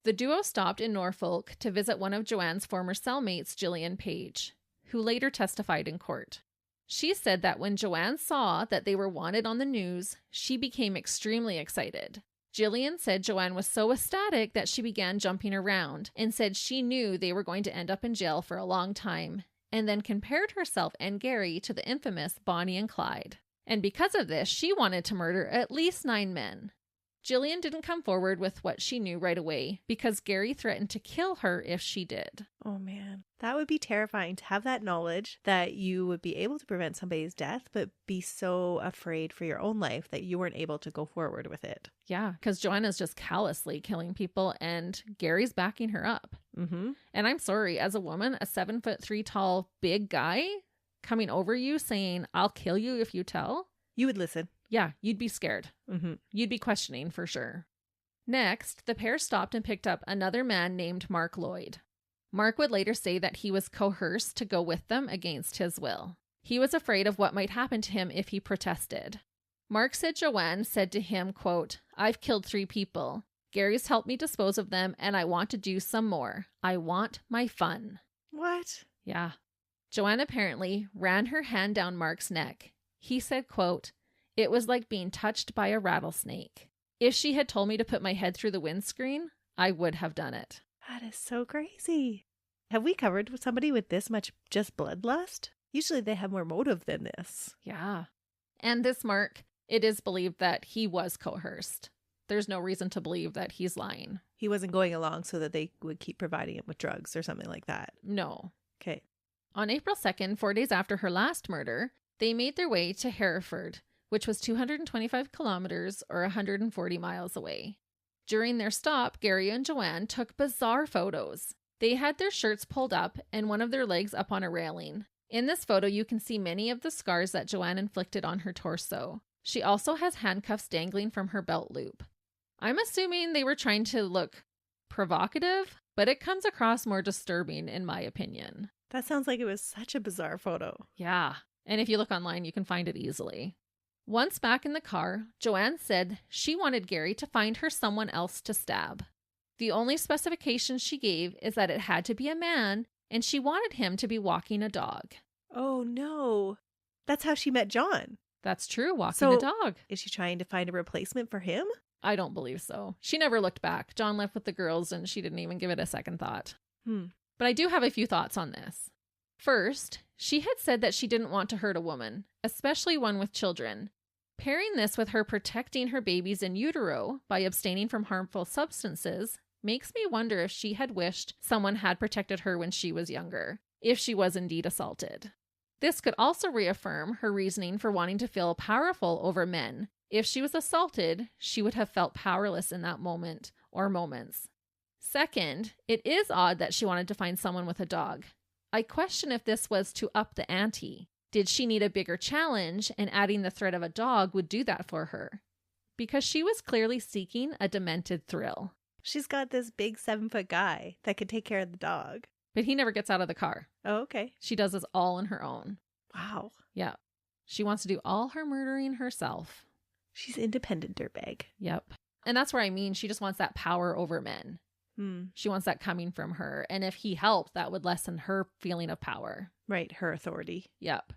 S1: The duo stopped in Norfolk to visit one of Joanne's former cellmates, Jillian Page, who later testified in court. She said that when Joanne saw that they were wanted on the news, she became extremely excited. Jillian said Joanne was so ecstatic that she began jumping around and said she knew they were going to end up in jail for a long time, and then compared herself and Gary to the infamous Bonnie and Clyde. And because of this, she wanted to murder at least 9 men. Jillian didn't come forward with what she knew right away because Gary threatened to kill her if she did.
S2: Oh man, that would be terrifying to have that knowledge that you would be able to prevent somebody's death, but be so afraid for your own life that you weren't able to go forward with it.
S1: Yeah, because Joanna's just callously killing people and Gary's backing her up.
S2: Mm-hmm.
S1: And I'm sorry, as a woman, a 7'3" tall, big guy coming over you saying, "I'll kill you if you tell."
S2: You would listen.
S1: Yeah, you'd be scared.
S2: Mm-hmm.
S1: You'd be questioning for sure. Next, the pair stopped and picked up another man named Mark Lloyd. Mark would later say that he was coerced to go with them against his will. He was afraid of what might happen to him if he protested. Mark said Joanne said to him, quote, "I've killed 3 people. Gary's helped me dispose of them, and I want to do some more. I want my fun."
S2: What?
S1: Yeah. Joanne apparently ran her hand down Mark's neck. He said, quote, "It was like being touched by a rattlesnake. If she had told me to put my head through the windscreen, I would have done it."
S2: That is so crazy. Have we covered somebody with this much just bloodlust? Usually they have more motive than this.
S1: Yeah. And this Mark, it is believed that he was coerced. There's no reason to believe that he's lying.
S2: He wasn't going along so that they would keep providing him with drugs or something like that.
S1: No.
S2: Okay.
S1: On April 2nd, 4 days after her last murder, they made their way to Hereford, which was 225 kilometers or 140 miles away. During their stop, Gary and Joanne took bizarre photos. They had their shirts pulled up and one of their legs up on a railing. In this photo, you can see many of the scars that Joanne inflicted on her torso. She also has handcuffs dangling from her belt loop. I'm assuming they were trying to look provocative, but it comes across more disturbing in my opinion.
S2: That sounds like it was such a bizarre photo.
S1: Yeah, and if you look online, you can find it easily. Once back in the car, Joanne said she wanted Gary to find her someone else to stab. The only specification she gave is that it had to be a man, and she wanted him to be walking a dog.
S2: Oh no. That's how she met John.
S1: That's true, walking a dog.
S2: Is she trying to find a replacement for him?
S1: I don't believe so. She never looked back. John left with the girls and she didn't even give it a second thought. But I do have a few thoughts on this. First, she had said that she didn't want to hurt a woman, especially one with children. Pairing this with her protecting her babies in utero by abstaining from harmful substances makes me wonder if she had wished someone had protected her when she was younger, if she was indeed assaulted. This could also reaffirm her reasoning for wanting to feel powerful over men. If she was assaulted, she would have felt powerless in that moment or moments. Second, it is odd that she wanted to find someone with a dog. I question if this was to up the ante. Did she need a bigger challenge, and adding the threat of a dog would do that for her? Because she was clearly seeking a demented thrill.
S2: She's got this big 7-foot guy that could take care of the dog.
S1: But he never gets out of the car.
S2: Oh, okay.
S1: She does this all on her own.
S2: Wow.
S1: Yeah. She wants to do all her murdering herself.
S2: She's independent dirtbag.
S1: Yep. And that's where I mean she just wants that power over men. She wants that coming from her. And if he helped, that would lessen her feeling of power.
S2: Right, her authority.
S1: Yep.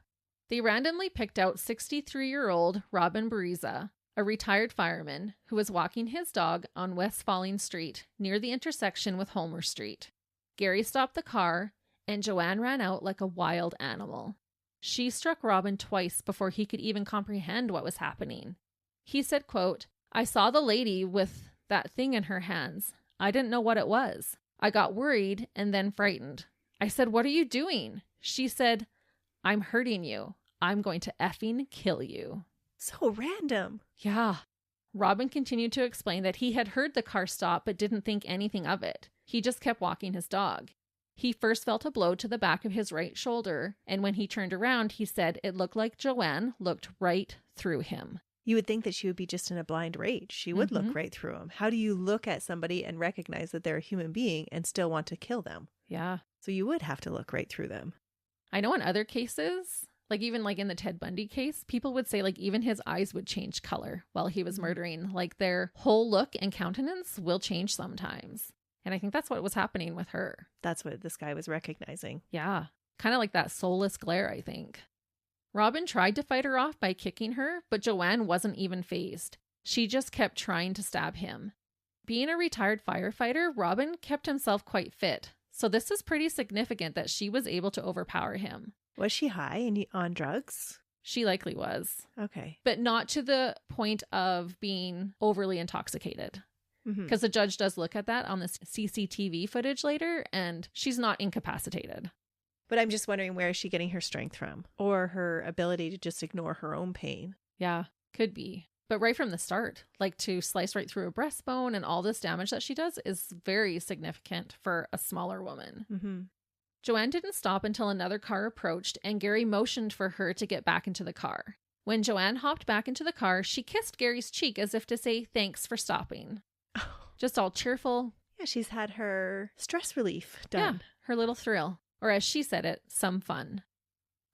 S1: They randomly picked out 63-year-old Robin Bariza, a retired fireman who was walking his dog on West Falling Street near the intersection with Homer Street. Gary stopped the car, and Joanne ran out like a wild animal. She struck Robin twice before he could even comprehend what was happening. He said, quote, "I saw the lady with that thing in her hands. I didn't know what it was. I got worried and then frightened. I said, 'What are you doing?' She said, 'I'm hurting you. I'm going to effing kill you.'"
S2: So random.
S1: Yeah. Robin continued to explain that he had heard the car stop but didn't think anything of it. He just kept walking his dog. He first felt a blow to the back of his right shoulder, and when he turned around, he said it looked like Joanne looked right through him.
S2: You would think that she would be just in a blind rage. She would look right through him. How do you look at somebody and recognize that they're a human being and still want to kill them?
S1: Yeah.
S2: So you would have to look right through them.
S1: I know in other cases, like even like in the Ted Bundy case, people would say like even his eyes would change color while he was murdering. Like their whole look and countenance will change sometimes. And I think that's what was happening with her.
S2: That's what this guy was recognizing.
S1: Yeah. Kind of like that soulless glare, I think. Robin tried to fight her off by kicking her, but Joanne wasn't even fazed. She just kept trying to stab him. Being a retired firefighter, Robin kept himself quite fit. So this is pretty significant that she was able to overpower him.
S2: Was she high and on drugs?
S1: She likely was.
S2: Okay.
S1: But not to the point of being overly intoxicated. Because the judge does look at that on the CCTV footage later, and she's not incapacitated.
S2: But I'm just wondering, where is she getting her strength from? Or her ability to just ignore her own pain?
S1: Yeah, could be. But right from the start, like to slice right through a breastbone and all this damage that she does is very significant for a smaller woman. Joanne didn't stop until another car approached and Gary motioned for her to get back into the car. When Joanne hopped back into the car, she kissed Gary's cheek as if to say thanks for stopping. Just all cheerful.
S2: Yeah, she's had her stress relief done.
S1: Yeah, her little thrill. Or as she said it, some fun.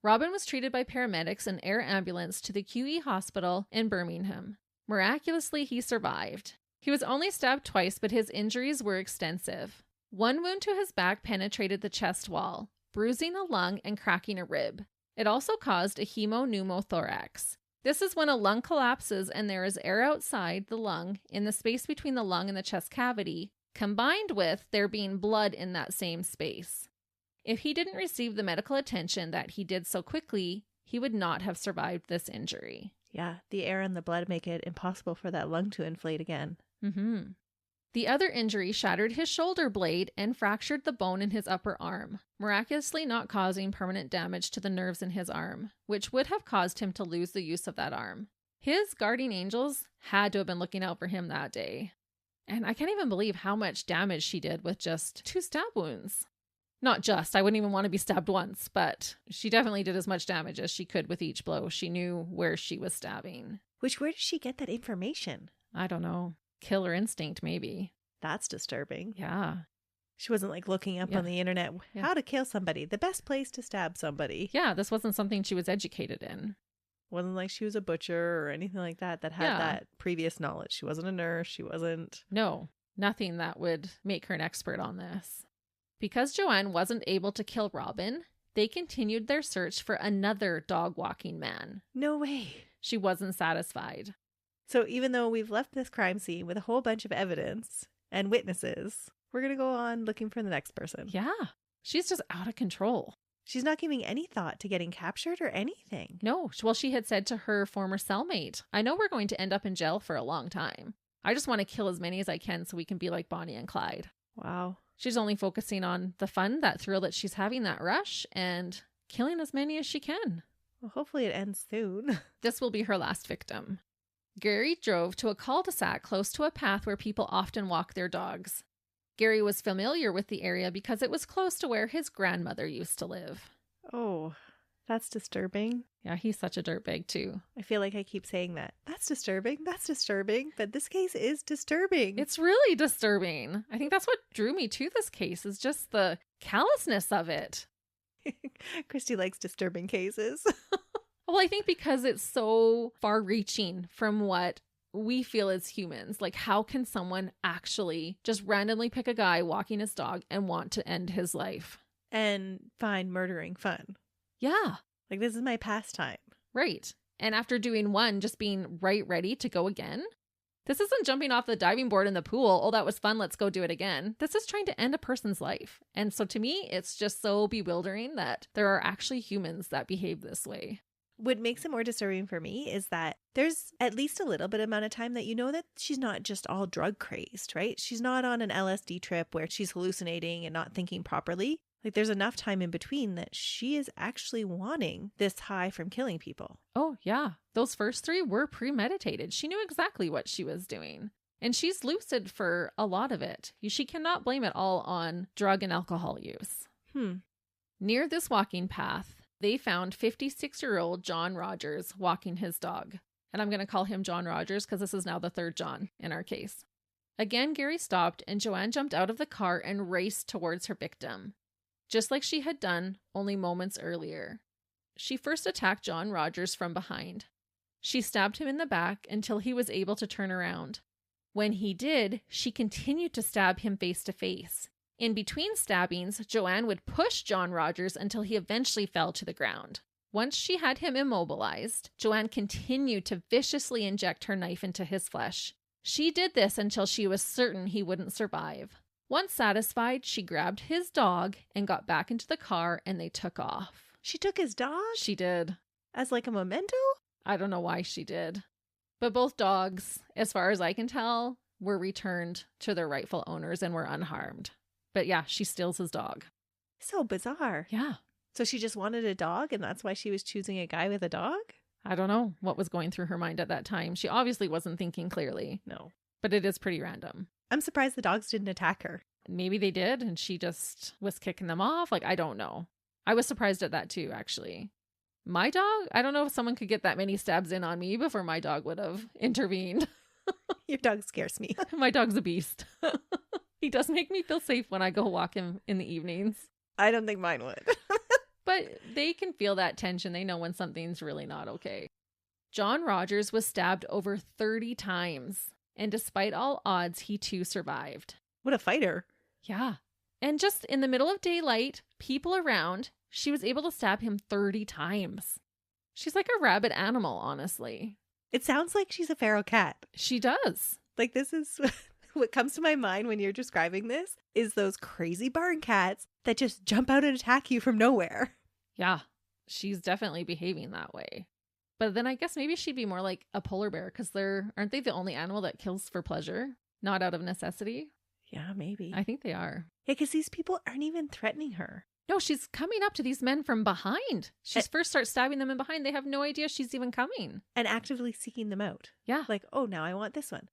S1: Robin was treated by paramedics and air ambulance to the QE hospital in Birmingham. Miraculously, he survived. He was only stabbed twice, but his injuries were extensive. One wound to his back penetrated the chest wall, bruising a lung and cracking a rib. It also caused a hemopneumothorax. This is when a lung collapses and there is air outside the lung in the space between the lung and the chest cavity, combined with there being blood in that same space. If he didn't receive the medical attention that he did so quickly, he would not have survived this injury.
S2: Yeah, the air and the blood make it impossible for that lung to inflate again.
S1: The other injury shattered his shoulder blade and fractured the bone in his upper arm, miraculously not causing permanent damage to the nerves in his arm, which would have caused him to lose the use of that arm. His guardian angels had to have been looking out for him that day. And I can't even believe how much damage she did with just 2 stab wounds. Not just, I wouldn't even want to be stabbed once, but she definitely did as much damage as she could with each blow. She knew where she was stabbing.
S2: Where did she get that information?
S1: I don't know. Killer instinct, maybe.
S2: That's disturbing.
S1: Yeah.
S2: She wasn't like looking up on the internet how to kill somebody, the best place to stab somebody.
S1: Yeah, this wasn't something she was educated in.
S2: Wasn't like she was a butcher or anything like that had that previous knowledge. She wasn't a nurse. She wasn't.
S1: No, nothing that would make her an expert on this. Because Joanne wasn't able to kill Robin, they continued their search for another dog-walking man.
S2: No way.
S1: She wasn't satisfied.
S2: So even though we've left this crime scene with a whole bunch of evidence and witnesses, we're going to go on looking for the next person.
S1: Yeah. She's just out of control.
S2: She's not giving any thought to getting captured or anything.
S1: No. Well, she had said to her former cellmate, I know we're going to end up in jail for a long time. I just want to kill as many as I can so we can be like Bonnie and Clyde.
S2: Wow.
S1: She's only focusing on the fun, that thrill that she's having, that rush, and killing as many as she can.
S2: Well, hopefully it ends soon.
S1: This will be her last victim. Gary drove to a cul-de-sac close to a path where people often walk their dogs. Gary was familiar with the area because it was close to where his grandmother used to live.
S2: Oh, that's disturbing.
S1: Yeah, he's such a dirtbag too.
S2: I feel like I keep saying that. That's disturbing. That's disturbing. But this case is disturbing.
S1: It's really disturbing. I think that's what drew me to this case, is just the callousness of it.
S2: Christy likes disturbing cases.
S1: Well, I think because it's so far-reaching from what we feel as humans. Like, how can someone actually just randomly pick a guy walking his dog and want to end his life?
S2: And find murdering fun.
S1: Yeah.
S2: Like, this is my pastime.
S1: Right. And after doing one, just being right ready to go again. This isn't jumping off the diving board in the pool. Oh, that was fun. Let's go do it again. This is trying to end a person's life. And so to me, it's just so bewildering that there are actually humans that behave this way.
S2: What makes it more disturbing for me is that there's at least a little bit amount of time that you know that she's not just all drug crazed, right? She's not on an LSD trip where she's hallucinating and not thinking properly. Like, there's enough time in between that she is actually wanting this high from killing people.
S1: Oh, yeah. Those first 3 were premeditated. She knew exactly what she was doing. And she's lucid for a lot of it. She cannot blame it all on drug and alcohol use. Near this walking path, they found 56-year-old John Rogers walking his dog. And I'm going to call him John Rogers because this is now the 3rd John in our case. Again, Gary stopped and Joanne jumped out of the car and raced towards her victim. just like she had done only moments earlier. She first attacked John Rogers from behind. She stabbed him in the back until he was able to turn around. When he did, she continued to stab him face to face. In between stabbings, Joanne would push John Rogers until he eventually fell to the ground. Once she had him immobilized, Joanne continued to viciously inject her knife into his flesh. She did this until she was certain he wouldn't survive. Once satisfied, she grabbed his dog and got back into the car, and they took off.
S2: She took his dog?
S1: She did.
S2: As like a memento?
S1: I don't know why she did. But both dogs, as far as I can tell, were returned to their rightful owners and were unharmed. But yeah, she steals his dog.
S2: So bizarre.
S1: Yeah.
S2: So she just wanted a dog, and that's why she was choosing a guy with a dog?
S1: I don't know what was going through her mind at that time. She obviously wasn't thinking clearly.
S2: No.
S1: But it is pretty random.
S2: I'm surprised the dogs didn't attack her.
S1: Maybe they did, and she just was kicking them off. Like, I don't know. I was surprised at that too, actually. My dog, I don't know if someone could get that many stabs in on me before my dog would have intervened.
S2: Your dog scares me.
S1: My dog's a beast. He does make me feel safe when I go walk him in the evenings.
S2: I don't think mine would.
S1: But they can feel that tension. They know when something's really not okay. John Rogers was stabbed over 30 times. And despite all odds, he too survived.
S2: What a fighter.
S1: Yeah. And just in the middle of daylight, people around, she was able to stab him 30 times. She's like a rabid animal, honestly.
S2: It sounds like she's a feral cat.
S1: She does.
S2: Like, this is what comes to my mind when you're describing this is those crazy barn cats that just jump out and attack you from nowhere.
S1: Yeah, she's definitely behaving that way. But then I guess maybe she'd be more like a polar bear because aren't they the only animal that kills for pleasure, not out of necessity?
S2: Yeah, maybe.
S1: I think they are.
S2: Yeah, because these people aren't even threatening her.
S1: No, she's coming up to these men from behind. She's first starts stabbing them in behind. They have no idea she's even coming.
S2: And actively seeking them out.
S1: Yeah.
S2: Like, oh, now I want this one.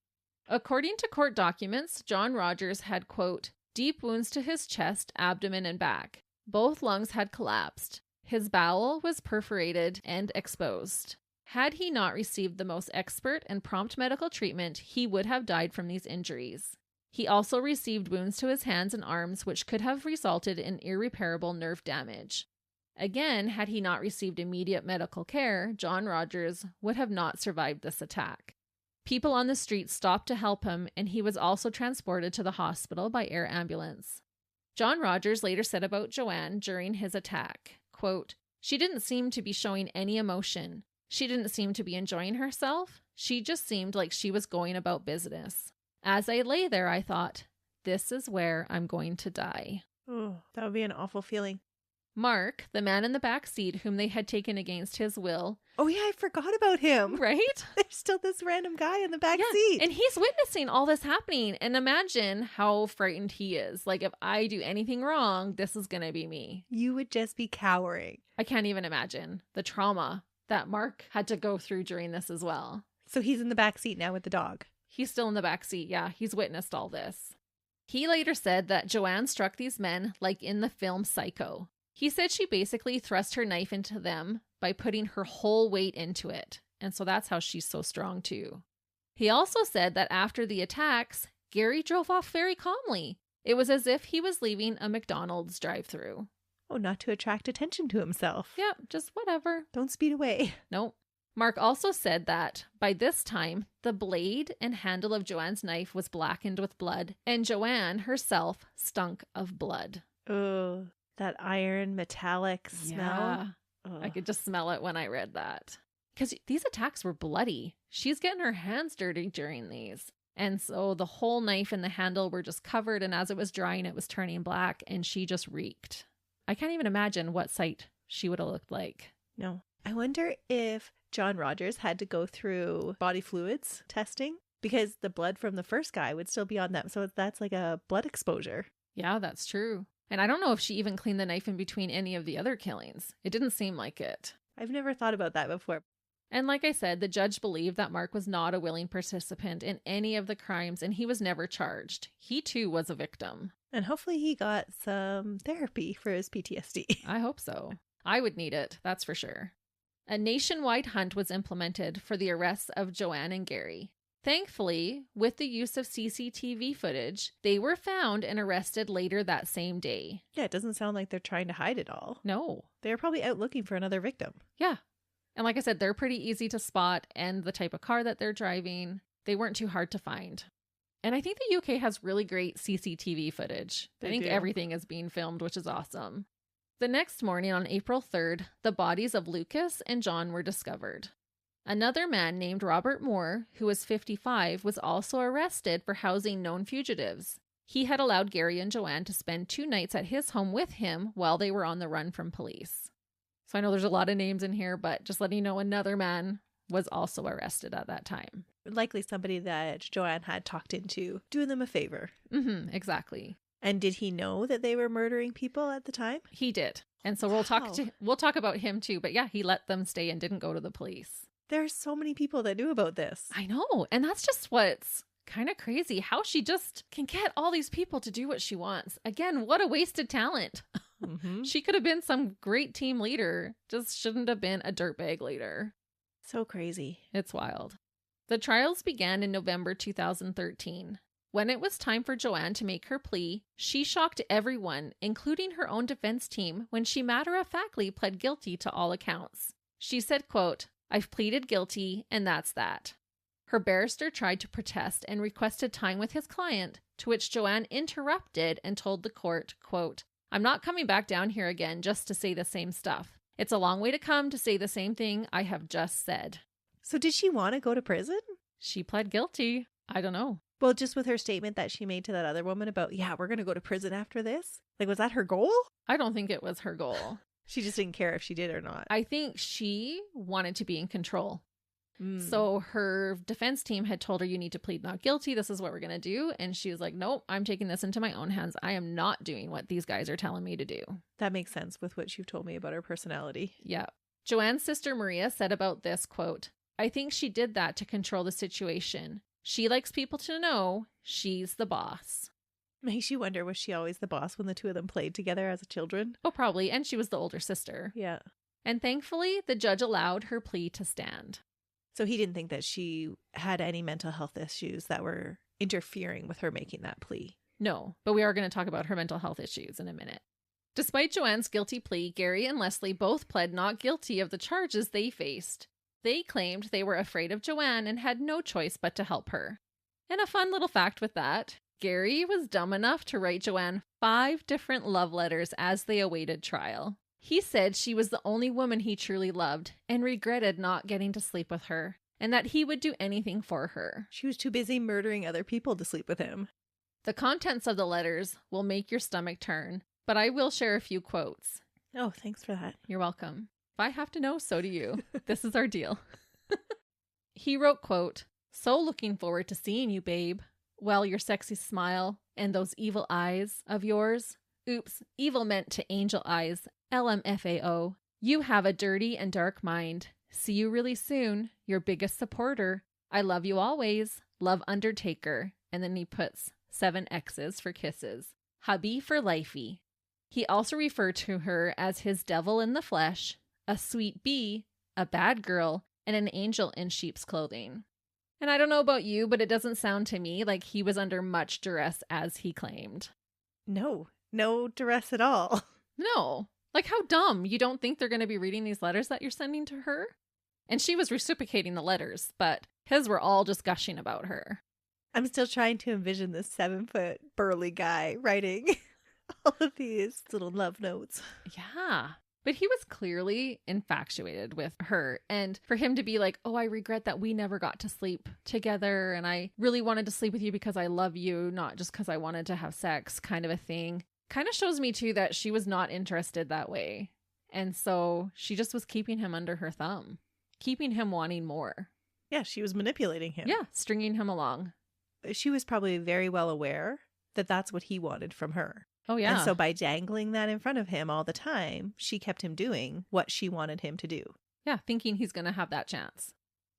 S1: According to court documents, John Rogers had, quote, deep wounds to his chest, abdomen, and back. Both lungs had collapsed. His bowel was perforated and exposed. Had he not received the most expert and prompt medical treatment, he would have died from these injuries. He also received wounds to his hands and arms, which could have resulted in irreparable nerve damage. Again, had he not received immediate medical care, John Rogers would have not survived this attack. People on the street stopped to help him, and he was also transported to the hospital by air ambulance. John Rogers later said about Joanne during his attack, quote, she didn't seem to be showing any emotion. She didn't seem to be enjoying herself. She just seemed like she was going about business. As I lay there, I thought, this is where I'm going to die.
S2: Oh, that would be an awful feeling.
S1: Mark, the man in the back seat whom they had taken against his will.
S2: Oh, yeah, I forgot about him.
S1: Right?
S2: There's still this random guy in the back seat.
S1: And he's witnessing all this happening. And imagine how frightened he is. Like, if I do anything wrong, this is going to be me.
S2: You would just be cowering.
S1: I can't even imagine the trauma that Mark had to go through during this as well.
S2: So he's in the back seat now with the dog.
S1: He's still in the back seat. Yeah, he's witnessed all this. He later said that Joanne struck these men like in the film Psycho. He said she basically thrust her knife into them by putting her whole weight into it. And so that's how she's so strong too. He also said that after the attacks, Gary drove off very calmly. It was as if he was leaving a McDonald's drive-thru.
S2: Oh, not to attract attention to himself.
S1: Yep, just whatever.
S2: Don't speed away.
S1: Nope. Mark also said that by this time, the blade and handle of Joanne's knife was blackened with blood, and Joanne herself stunk of blood.
S2: Oh, that iron metallic smell.
S1: Yeah.
S2: Ugh.
S1: I could just smell it when I read that. Because these attacks were bloody. She's getting her hands dirty during these. And so the whole knife and the handle were just covered, and as it was drying, it was turning black, and she just reeked. I can't even imagine what sight she would have looked like.
S2: No. I wonder if John Rogers had to go through body fluids testing because the blood from the first guy would still be on them. So that's like a blood exposure.
S1: Yeah, that's true. And I don't know if she even cleaned the knife in between any of the other killings. It didn't seem like it.
S2: I've never thought about that before.
S1: And like I said, the judge believed that Mark was not a willing participant in any of the crimes, and he was never charged. He too was a victim.
S2: And hopefully he got some therapy for his PTSD.
S1: I hope so. I would need it, that's for sure. A nationwide hunt was implemented for the arrests of Joanne and Gary. Thankfully, with the use of CCTV footage, they were found and arrested later that same day.
S2: Yeah, it doesn't sound like they're trying to hide it all.
S1: No.
S2: They're probably out looking for another victim.
S1: Yeah. And like I said, they're pretty easy to spot, and the type of car that they're driving, they weren't too hard to find. And I think the UK has really great CCTV footage. I think everything is being filmed, which is awesome. The next morning on April 3rd, the bodies of Lucas and John were discovered. Another man named Robert Moore, who was 55, was also arrested for housing known fugitives. He had allowed Gary and Joanne to spend 2 nights at his home with him while they were on the run from police. So I know there's a lot of names in here, but just letting you know, another man was also arrested at that time.
S2: Likely somebody that Joanne had talked into doing them a favor.
S1: Exactly.
S2: And did he know that they were murdering people at the time?
S1: He did. And so we'll talk about him too. But yeah, he let them stay and didn't go to the police.
S2: There's so many people that knew about this.
S1: I know. And that's just what's kind of crazy. How she just can get all these people to do what she wants. Again, what a wasted talent. She could have been some great team leader. Just shouldn't have been a dirtbag leader.
S2: So crazy.
S1: It's wild. The trials began in November 2013. When it was time for Joanne to make her plea, she shocked everyone, including her own defense team, when she matter-of-factly pled guilty to all accounts. She said, quote, "I've pleaded guilty, and that's that." Her barrister tried to protest and requested time with his client, to which Joanne interrupted and told the court, quote, "I'm not coming back down here again just to say the same stuff. It's a long way to come to say the same thing I have just said."
S2: So did she want to go to prison?
S1: She pled guilty. I don't know.
S2: Well, just with her statement that she made to that other woman about, yeah, we're going to go to prison after this. Like, was that her goal?
S1: I don't think it was her goal.
S2: She just didn't care if she did or not.
S1: I think she wanted to be in control. So her defense team had told her, you need to plead not guilty. This is what we're going to do. And she was like, nope, I'm taking this into my own hands. I am not doing what these guys are telling me to do.
S2: That makes sense with what you've told me about her personality.
S1: Yeah. Joanne's sister Maria said about this, quote, "I think she did that to control the situation. She likes people to know she's the boss."
S2: Makes you wonder, was she always the boss when the two of them played together as children?
S1: Oh, probably. And she was the older sister.
S2: Yeah.
S1: And thankfully, the judge allowed her plea to stand.
S2: So he didn't think that she had any mental health issues that were interfering with her making that plea.
S1: No, but we are going to talk about her mental health issues in a minute. Despite Joanne's guilty plea, Gary and Leslie both pled not guilty of the charges they faced. They claimed they were afraid of Joanne and had no choice but to help her. And a fun little fact with that, Gary was dumb enough to write Joanne 5 different love letters as they awaited trial. He said she was the only woman he truly loved and regretted not getting to sleep with her, and that he would do anything for her.
S2: She was too busy murdering other people to sleep with him.
S1: The contents of the letters will make your stomach turn, but I will share a few quotes.
S2: Oh, thanks for that.
S1: You're welcome. If I have to know, so do you. This is our deal. He wrote, quote, "So looking forward to seeing you, babe. Well, your sexy smile and those evil eyes of yours. Oops, evil meant to angel eyes. LMFAO. You have a dirty and dark mind. See you really soon. Your biggest supporter. I love you always. Love, Undertaker." And then he puts 7 X's for kisses. Hubby for lifey. He also referred to her as his devil in the flesh, a sweet bee, a bad girl, and an angel in sheep's clothing. And I don't know about you, but it doesn't sound to me like he was under much duress as he claimed.
S2: No duress at all.
S1: No. Like, how dumb. You don't think they're going to be reading these letters that you're sending to her? And she was reciprocating the letters, but his were all just gushing about her.
S2: I'm still trying to envision this 7-foot burly guy writing all of these little love notes.
S1: Yeah. But he was clearly infatuated with her. And for him to be like, oh, I regret that we never got to sleep together. And I really wanted to sleep with you because I love you, not just because I wanted to have sex, kind of a thing. Kind of shows me too that she was not interested that way. And so she just was keeping him under her thumb, keeping him wanting more.
S2: Yeah, she was manipulating him.
S1: Yeah, stringing him along.
S2: She was probably very well aware that that's what he wanted from her.
S1: Oh, yeah.
S2: And so by dangling that in front of him all the time, she kept him doing what she wanted him to do.
S1: Yeah, thinking he's going to have that chance.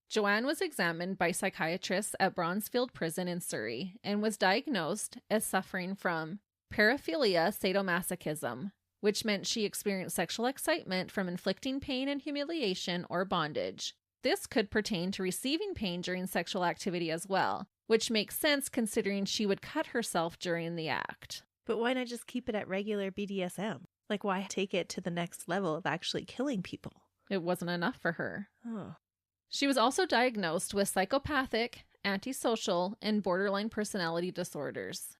S1: Joanne was examined by psychiatrists at Bronzefield Prison in Surrey and was diagnosed as suffering from paraphilia sadomasochism, which meant she experienced sexual excitement from inflicting pain and humiliation or bondage. this could pertain to receiving pain during sexual activity as well, which makes sense considering she would cut herself during the act.
S2: But why not just keep it at regular BDSM? Like, why take it to the next level of actually killing people?
S1: It wasn't enough for her.
S2: Oh.
S1: She was also diagnosed with psychopathic, antisocial, and borderline personality disorders.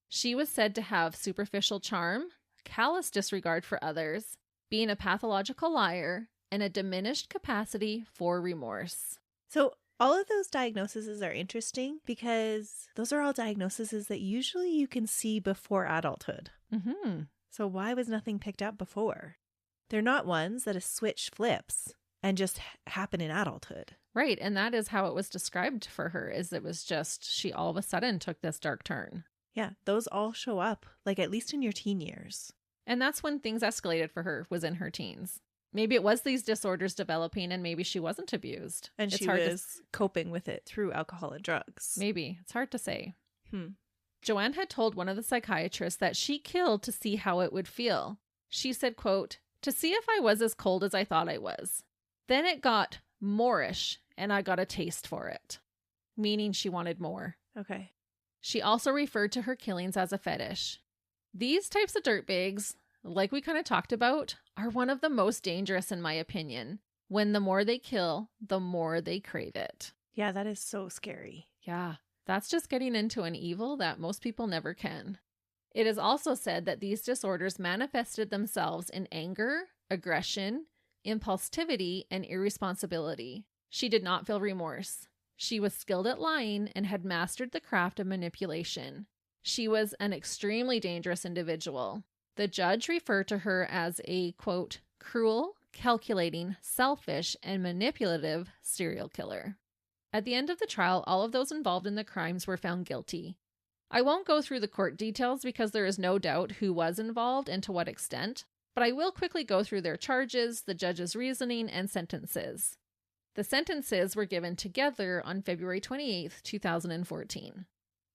S1: She was said to have superficial charm, callous disregard for others, being a pathological liar, and a diminished capacity for remorse.
S2: So all of those diagnoses are interesting because those are all diagnoses that usually you can see before adulthood.
S1: Mm-hmm.
S2: So why was nothing picked up before? They're not ones that a switch flips and just happen in adulthood.
S1: Right, and that is how it was described for her, is it was just she all of a sudden took this dark turn.
S2: Yeah, those all show up, like at least in your teen years.
S1: And that's when things escalated for her, was in her teens. Maybe it was these disorders developing and maybe she wasn't abused.
S2: And she was coping with it through alcohol and drugs.
S1: Maybe. It's hard to say. Joanne had told one of the psychiatrists that she killed to see how it would feel. She said, quote, "To see if I was as cold as I thought I was. Then it got moreish and I got a taste for it." Meaning she wanted more.
S2: Okay.
S1: She also referred to her killings as a fetish. These types of dirtbags, like we kind of talked about, are one of the most dangerous in my opinion. When the more they kill, the more they crave it.
S2: Yeah, that is so scary.
S1: Yeah, that's just getting into an evil that most people never can. It is also said that these disorders manifested themselves in anger, aggression, impulsivity, and irresponsibility. She did not feel remorse. She was skilled at lying and had mastered the craft of manipulation. She was an extremely dangerous individual. The judge referred to her as a, quote, cruel, calculating, selfish, and manipulative serial killer. At the end of the trial, all of those involved in the crimes were found guilty. I won't go through the court details because there is no doubt who was involved and to what extent, but I will quickly go through their charges, the judge's reasoning, and sentences. The sentences were given together on February 28, 2014.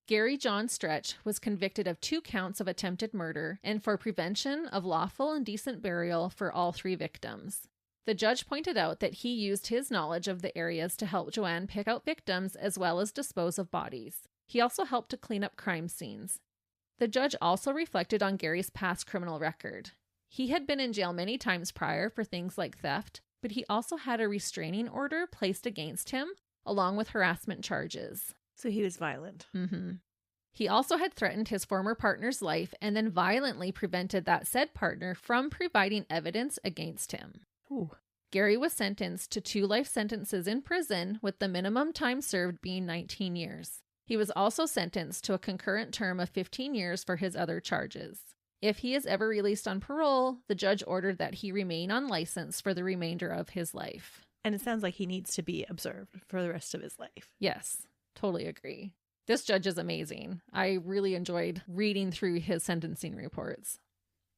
S1: Gary John Stretch was convicted of 2 counts of attempted murder and for prevention of lawful and decent burial for all 3 victims. The judge pointed out that he used his knowledge of the areas to help Joanne pick out victims as well as dispose of bodies. He also helped to clean up crime scenes. The judge also reflected on Gary's past criminal record. He had been in jail many times prior for things like theft, but he also had a restraining order placed against him, along with harassment charges.
S2: So he was violent.
S1: Mm-hmm. He also had threatened his former partner's life and then violently prevented that said partner from providing evidence against him.
S2: Ooh.
S1: Gary was sentenced to 2 life sentences in prison, with the minimum time served being 19 years. He was also sentenced to a concurrent term of 15 years for his other charges. If he is ever released on parole, the judge ordered that he remain on license for the remainder of his life.
S2: And it sounds like he needs to be observed for the rest of his life.
S1: Yes, totally agree. This judge is amazing. I really enjoyed reading through his sentencing reports.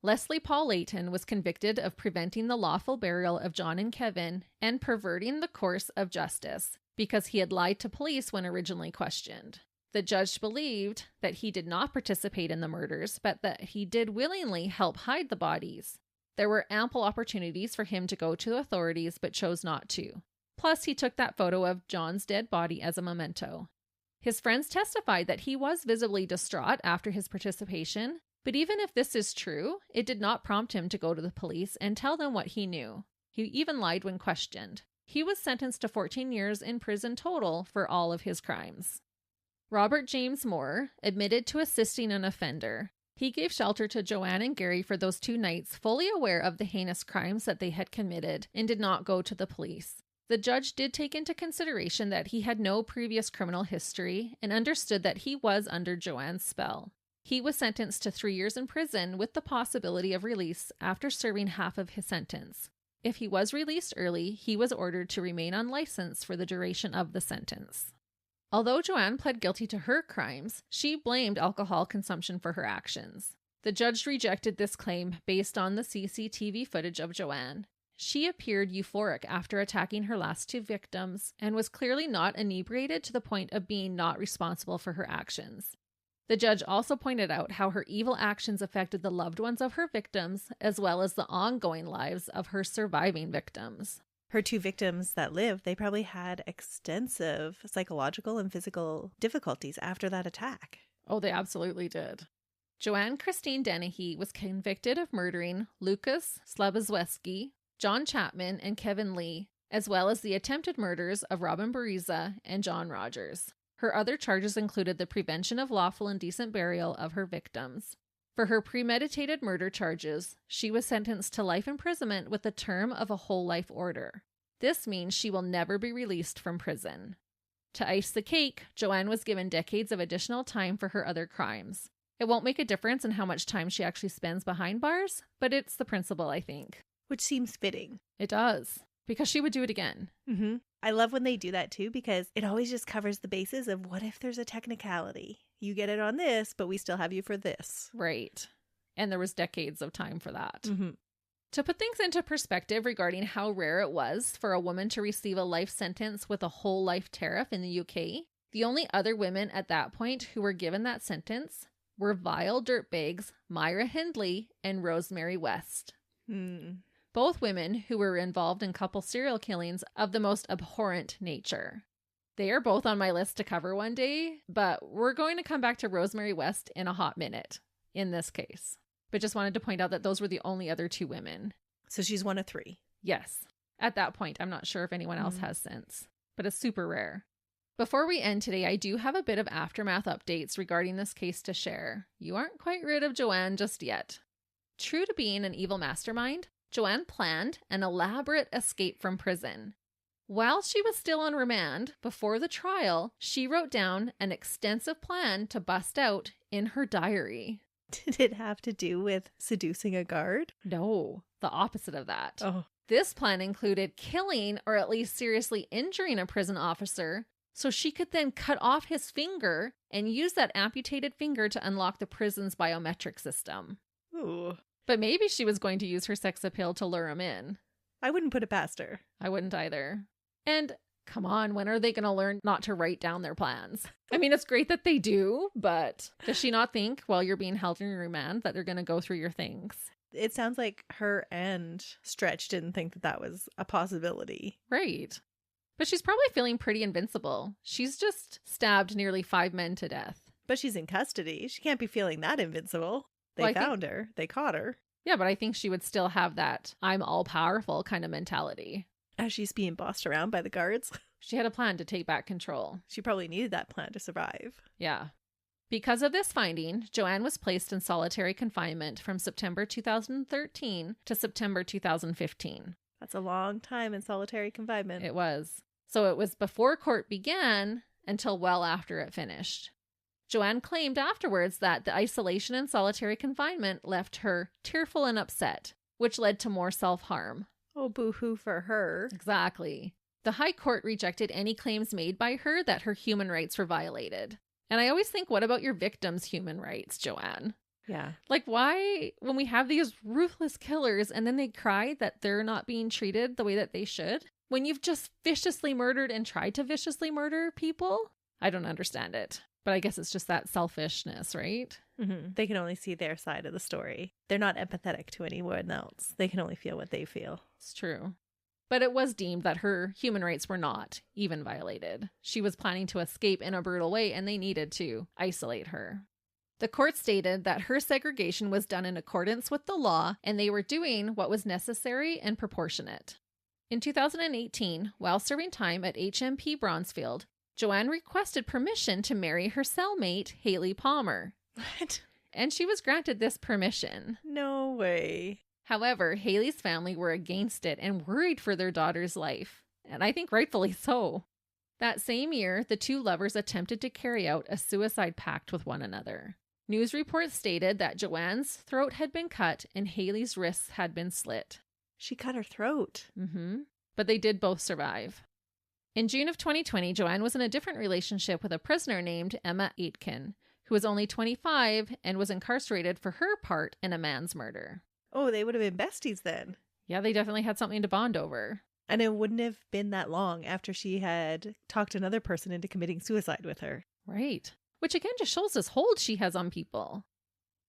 S1: Leslie Paul Layton was convicted of preventing the lawful burial of John and Kevin and perverting the course of justice because he had lied to police when originally questioned. The judge believed that he did not participate in the murders, but that he did willingly help hide the bodies. There were ample opportunities for him to go to authorities, but chose not to. Plus, he took that photo of John's dead body as a memento. His friends testified that he was visibly distraught after his participation, but even if this is true, it did not prompt him to go to the police and tell them what he knew. He even lied when questioned. He was sentenced to 14 years in prison total for all of his crimes. Robert James Moore admitted to assisting an offender. He gave shelter to Joanne and Gary for those 2 nights, fully aware of the heinous crimes that they had committed, and did not go to the police. The judge did take into consideration that he had no previous criminal history and understood that he was under Joanne's spell. He was sentenced to 3 years in prison with the possibility of release after serving half of his sentence. If he was released early, he was ordered to remain on license for the duration of the sentence. Although Joanne pled guilty to her crimes, she blamed alcohol consumption for her actions. The judge rejected this claim based on the CCTV footage of Joanne. She appeared euphoric after attacking her last 2 victims and was clearly not inebriated to the point of being not responsible for her actions. The judge also pointed out how her evil actions affected the loved ones of her victims, as well as the ongoing lives of her surviving victims.
S2: Her two victims that lived, they probably had extensive psychological and physical difficulties after that attack.
S1: Oh, they absolutely did. Joanne Christine Dennehy was convicted of murdering Lucas Slabozewski, John Chapman, and Kevin Lee, as well as the attempted murders of Robin Bariza and John Rogers. Her other charges included the prevention of lawful and decent burial of her victims. For her premeditated murder charges, she was sentenced to life imprisonment with the term of a whole life order. This means she will never be released from prison. To ice the cake, Joanne was given decades of additional time for her other crimes. It won't make a difference in how much time she actually spends behind bars, but it's the principle, I think.
S2: Which seems fitting.
S1: It does, because she would do it again.
S2: Mm-hmm. I love when they do that too, because it always just covers the bases of what if there's a technicality? You get it on this, but we still have you for this.
S1: Right. And there was decades of time for that.
S2: Mm-hmm.
S1: To put things into perspective regarding how rare it was for a woman to receive a life sentence with a whole life tariff in the UK, the only other women at that point who were given that sentence were vile dirtbags Myra Hindley and Rosemary West. Both women who were involved in couple serial killings of the most abhorrent nature. They are both on my list to cover one day, but we're going to come back to Rosemary West in a hot minute in this case. But just wanted to point out that those were the only other two women.
S2: So she's one of three.
S1: Yes. At that point, I'm not sure if anyone else has since, but it's super rare. Before we end today, I do have a bit of aftermath updates regarding this case to share. You aren't quite rid of Joanne just yet. True to being an evil mastermind, Joanne planned an elaborate escape from prison. While she was still on remand, before the trial, she wrote down an extensive plan to bust out in her diary.
S2: Did it have to do with seducing a guard?
S1: No, the opposite of that.
S2: Oh.
S1: This plan included killing or at least seriously injuring a prison officer so she could then cut off his finger and use that amputated finger to unlock the prison's biometric system.
S2: Ooh.
S1: But maybe she was going to use her sex appeal to lure him in.
S2: I wouldn't put it past her.
S1: I wouldn't either. And come on, when are they going to learn not to write down their plans? I mean, it's great that they do, but does she not think while you're being held in remand that they're going to go through your things?
S2: It sounds like her and Stretch didn't think that was a possibility.
S1: Right. But she's probably feeling pretty invincible. She's just stabbed nearly 5 men to death.
S2: But she's in custody. She can't be feeling that invincible. They found her. They caught her.
S1: Yeah, but I think she would still have that I'm all powerful kind of mentality.
S2: As she's being bossed around by the guards.
S1: She had a plan to take back control.
S2: She probably needed that plan to survive.
S1: Yeah. Because of this finding, Joanne was placed in solitary confinement from September 2013 to September 2015.
S2: That's a long time in solitary confinement.
S1: It was. So it was before court began until well after it finished. Joanne claimed afterwards that the isolation and solitary confinement left her tearful and upset, which led to more self-harm.
S2: Oh, boo-hoo for her.
S1: Exactly. The High Court rejected any claims made by her that her human rights were violated. And I always think, what about your victims' human rights, Joanne?
S2: Yeah.
S1: Like, why, when we have these ruthless killers and then they cry that they're not being treated the way that they should, when you've just viciously murdered and tried to viciously murder people? I don't understand it. But I guess it's just that selfishness, right?
S2: Mm-hmm. They can only see their side of the story. They're not empathetic to anyone else. They can only feel what they feel.
S1: It's true. But it was deemed that her human rights were not even violated. She was planning to escape in a brutal way, and they needed to isolate her. The court stated that her segregation was done in accordance with the law, and they were doing what was necessary and proportionate. In 2018, while serving time at HMP Bronzefield, Joanne requested permission to marry her cellmate, Haley Palmer.
S2: What?
S1: And she was granted this permission.
S2: No way.
S1: However, Haley's family were against it and worried for their daughter's life. And I think rightfully so. That same year, the two lovers attempted to carry out a suicide pact with one another. News reports stated that Joanne's throat had been cut and Haley's wrists had been slit.
S2: She cut her throat.
S1: But they did both survive. In June of 2020, Joanne was in a different relationship with a prisoner named Emma Aitken, who was only 25 and was incarcerated for her part in a man's murder.
S2: Oh, they would have been besties then.
S1: Yeah, they definitely had something to bond over.
S2: And it wouldn't have been that long after she had talked another person into committing suicide with her.
S1: Right. Which again just shows this hold she has on people.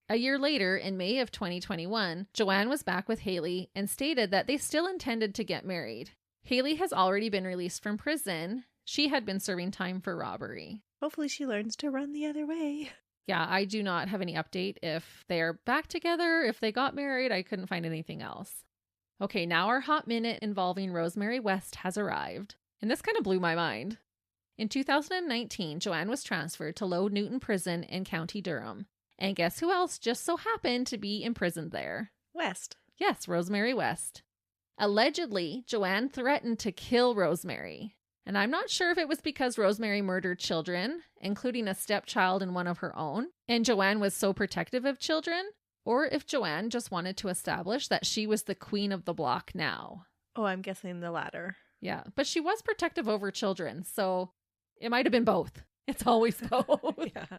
S1: A year later, in May of 2021, Joanne was back with Haley and stated that they still intended to get married. Haley has already been released from prison. She had been serving time for robbery.
S2: Hopefully she learns to run the other way.
S1: Yeah, I do not have any update if they are back together, if they got married. I couldn't find anything else. Okay, now our hot minute involving Rosemary West has arrived. And this kind of blew my mind. In 2019, Joanne was transferred to Low Newton Prison in County Durham. And guess who else just so happened to be imprisoned there?
S2: West.
S1: Yes, Rosemary West. Allegedly, Joanne threatened to kill Rosemary. And I'm not sure if it was because Rosemary murdered children, including a stepchild and one of her own, and Joanne was so protective of children, or if Joanne just wanted to establish that she was the queen of the block now.
S2: Oh, I'm guessing the latter.
S1: Yeah, but she was protective over children, so it might have been both. It's always both.
S2: Yeah.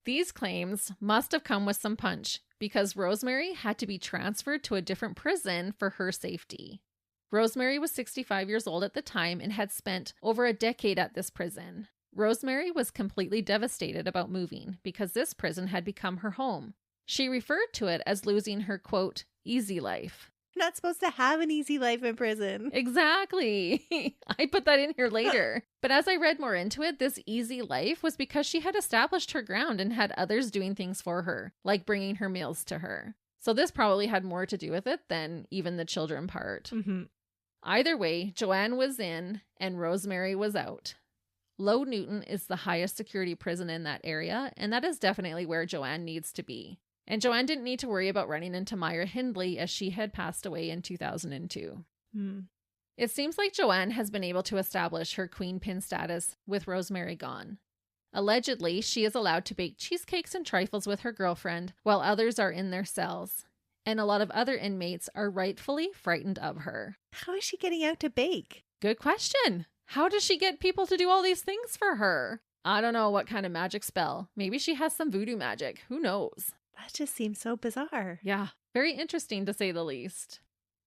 S1: These claims must have come with some punch because Rosemary had to be transferred to a different prison for her safety. Rosemary was 65 years old at the time and had spent over a decade at this prison. Rosemary was completely devastated about moving because this prison had become her home. She referred to it as losing her, quote, easy life.
S2: You're not supposed to have an easy life in prison.
S1: Exactly. I put that in here later. But as I read more into it, this easy life was because she had established her ground and had others doing things for her, like bringing her meals to her. So this probably had more to do with it than even the children part.
S2: Mm-hmm.
S1: Either way, Joanne was in and Rosemary was out. Low Newton is the highest security prison in that area, and that is definitely where Joanne needs to be. And Joanne didn't need to worry about running into Myra Hindley as she had passed away in 2002. It seems like Joanne has been able to establish her queen pin status with Rosemary gone. Allegedly, she is allowed to bake cheesecakes and trifles with her girlfriend while others are in their cells. And a lot of other inmates are rightfully frightened of her.
S2: How is she getting out to bake?
S1: Good question. How does she get people to do all these things for her? I don't know what kind of magic spell. Maybe she has some voodoo magic. Who knows?
S2: That just seems so bizarre.
S1: Yeah, very interesting to say the least.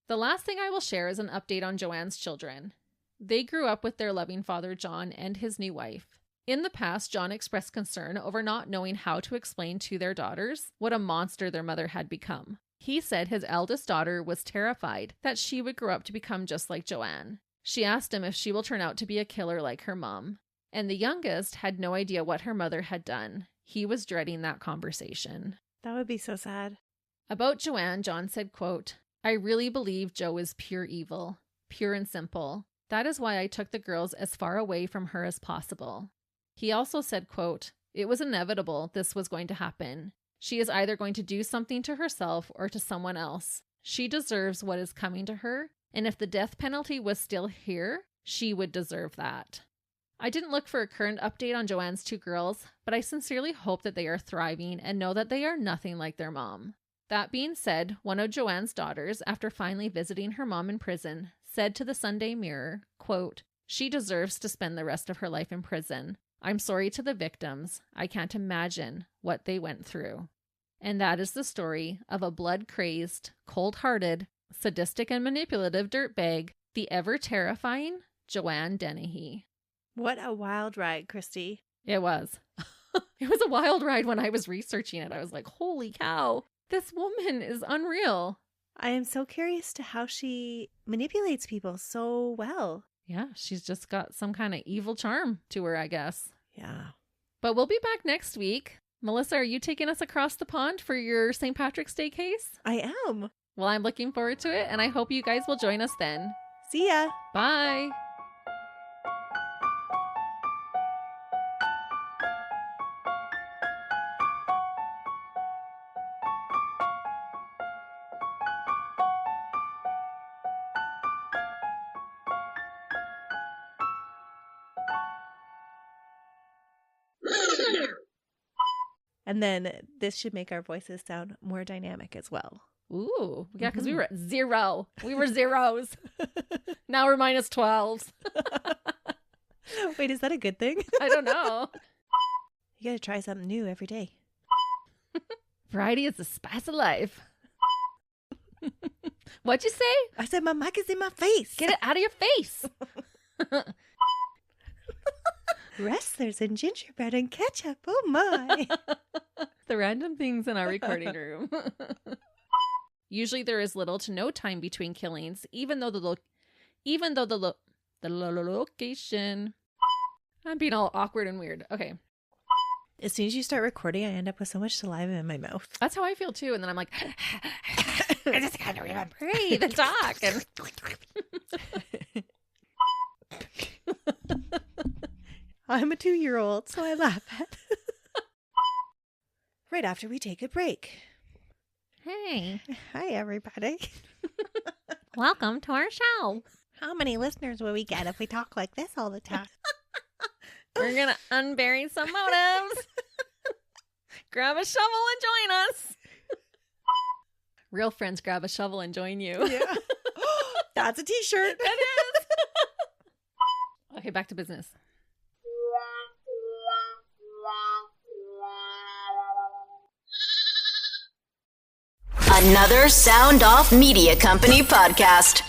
S1: The last thing I will share is an update on Joanne's children. They grew up with their loving father, John, and his new wife. In the past, John expressed concern over not knowing how to explain to their daughters what a monster their mother had become. He said his eldest daughter was terrified that she would grow up to become just like Joanne. She asked him if she will turn out to be a killer like her mom. And the youngest had no idea what her mother had done. He was dreading that conversation.
S2: That would be so sad.
S1: About Joanne, John said, quote, I really believe Jo is pure evil, pure and simple. That is why I took the girls as far away from her as possible. He also said, quote, it was inevitable this was going to happen. She is either going to do something to herself or to someone else. She deserves what is coming to her, and if the death penalty was still here, she would deserve that. I didn't look for a current update on Joanne's two girls, but I sincerely hope that they are thriving and know that they are nothing like their mom. That being said, one of Joanne's daughters, after finally visiting her mom in prison, said to the Sunday Mirror, quote, she deserves to spend the rest of her life in prison. I'm sorry to the victims. I can't imagine what they went through. And that is the story of a blood-crazed, cold-hearted, sadistic and manipulative dirtbag, the ever-terrifying Joanne Dennehy.
S2: What a wild ride, Christy.
S1: It was. It was a wild ride when I was researching it. I was like, holy cow, this woman is unreal.
S2: I am so curious to how she manipulates people so well.
S1: Yeah, she's just got some kind of evil charm to her, I guess.
S2: Yeah.
S1: But we'll be back next week. Melissa, are you taking us across the pond for your St. Patrick's Day case?
S2: I am.
S1: Well, I'm looking forward to it, and I hope you guys will join us then.
S2: See ya.
S1: Bye.
S2: And then this should make our voices sound more dynamic as well.
S1: Ooh, yeah, because we were at 0. We were zeros. Now we're minus 12s.
S2: Wait, is that a good thing?
S1: I don't know.
S2: You gotta try something new every day.
S1: Variety is the spice of life. What'd you say?
S2: I said my mic is in my face.
S1: Get it out of your face.
S2: Wrestlers and gingerbread and ketchup. Oh my.
S1: The random things in our recording room. Usually there is little to no time between killings, even though even though the location. I'm being all awkward and weird. Okay.
S2: As soon as you start recording, I end up with so much saliva in my mouth.
S1: That's how I feel too. And then I'm like, I just gotta remember breathe and talk. And
S2: I'm a 2-year-old, so I laugh at. Right after we take a break.
S1: Hey,
S2: Hi, everybody.
S1: welcome to our show.
S2: How many listeners will we get if we talk like this all the time?
S1: We're gonna unbury some motives. Grab a shovel and join us. Real friends grab a shovel and join you.
S2: Yeah. That's a t-shirt.
S1: It is. Okay, back to business.
S3: Another Sound Off Media Company podcast.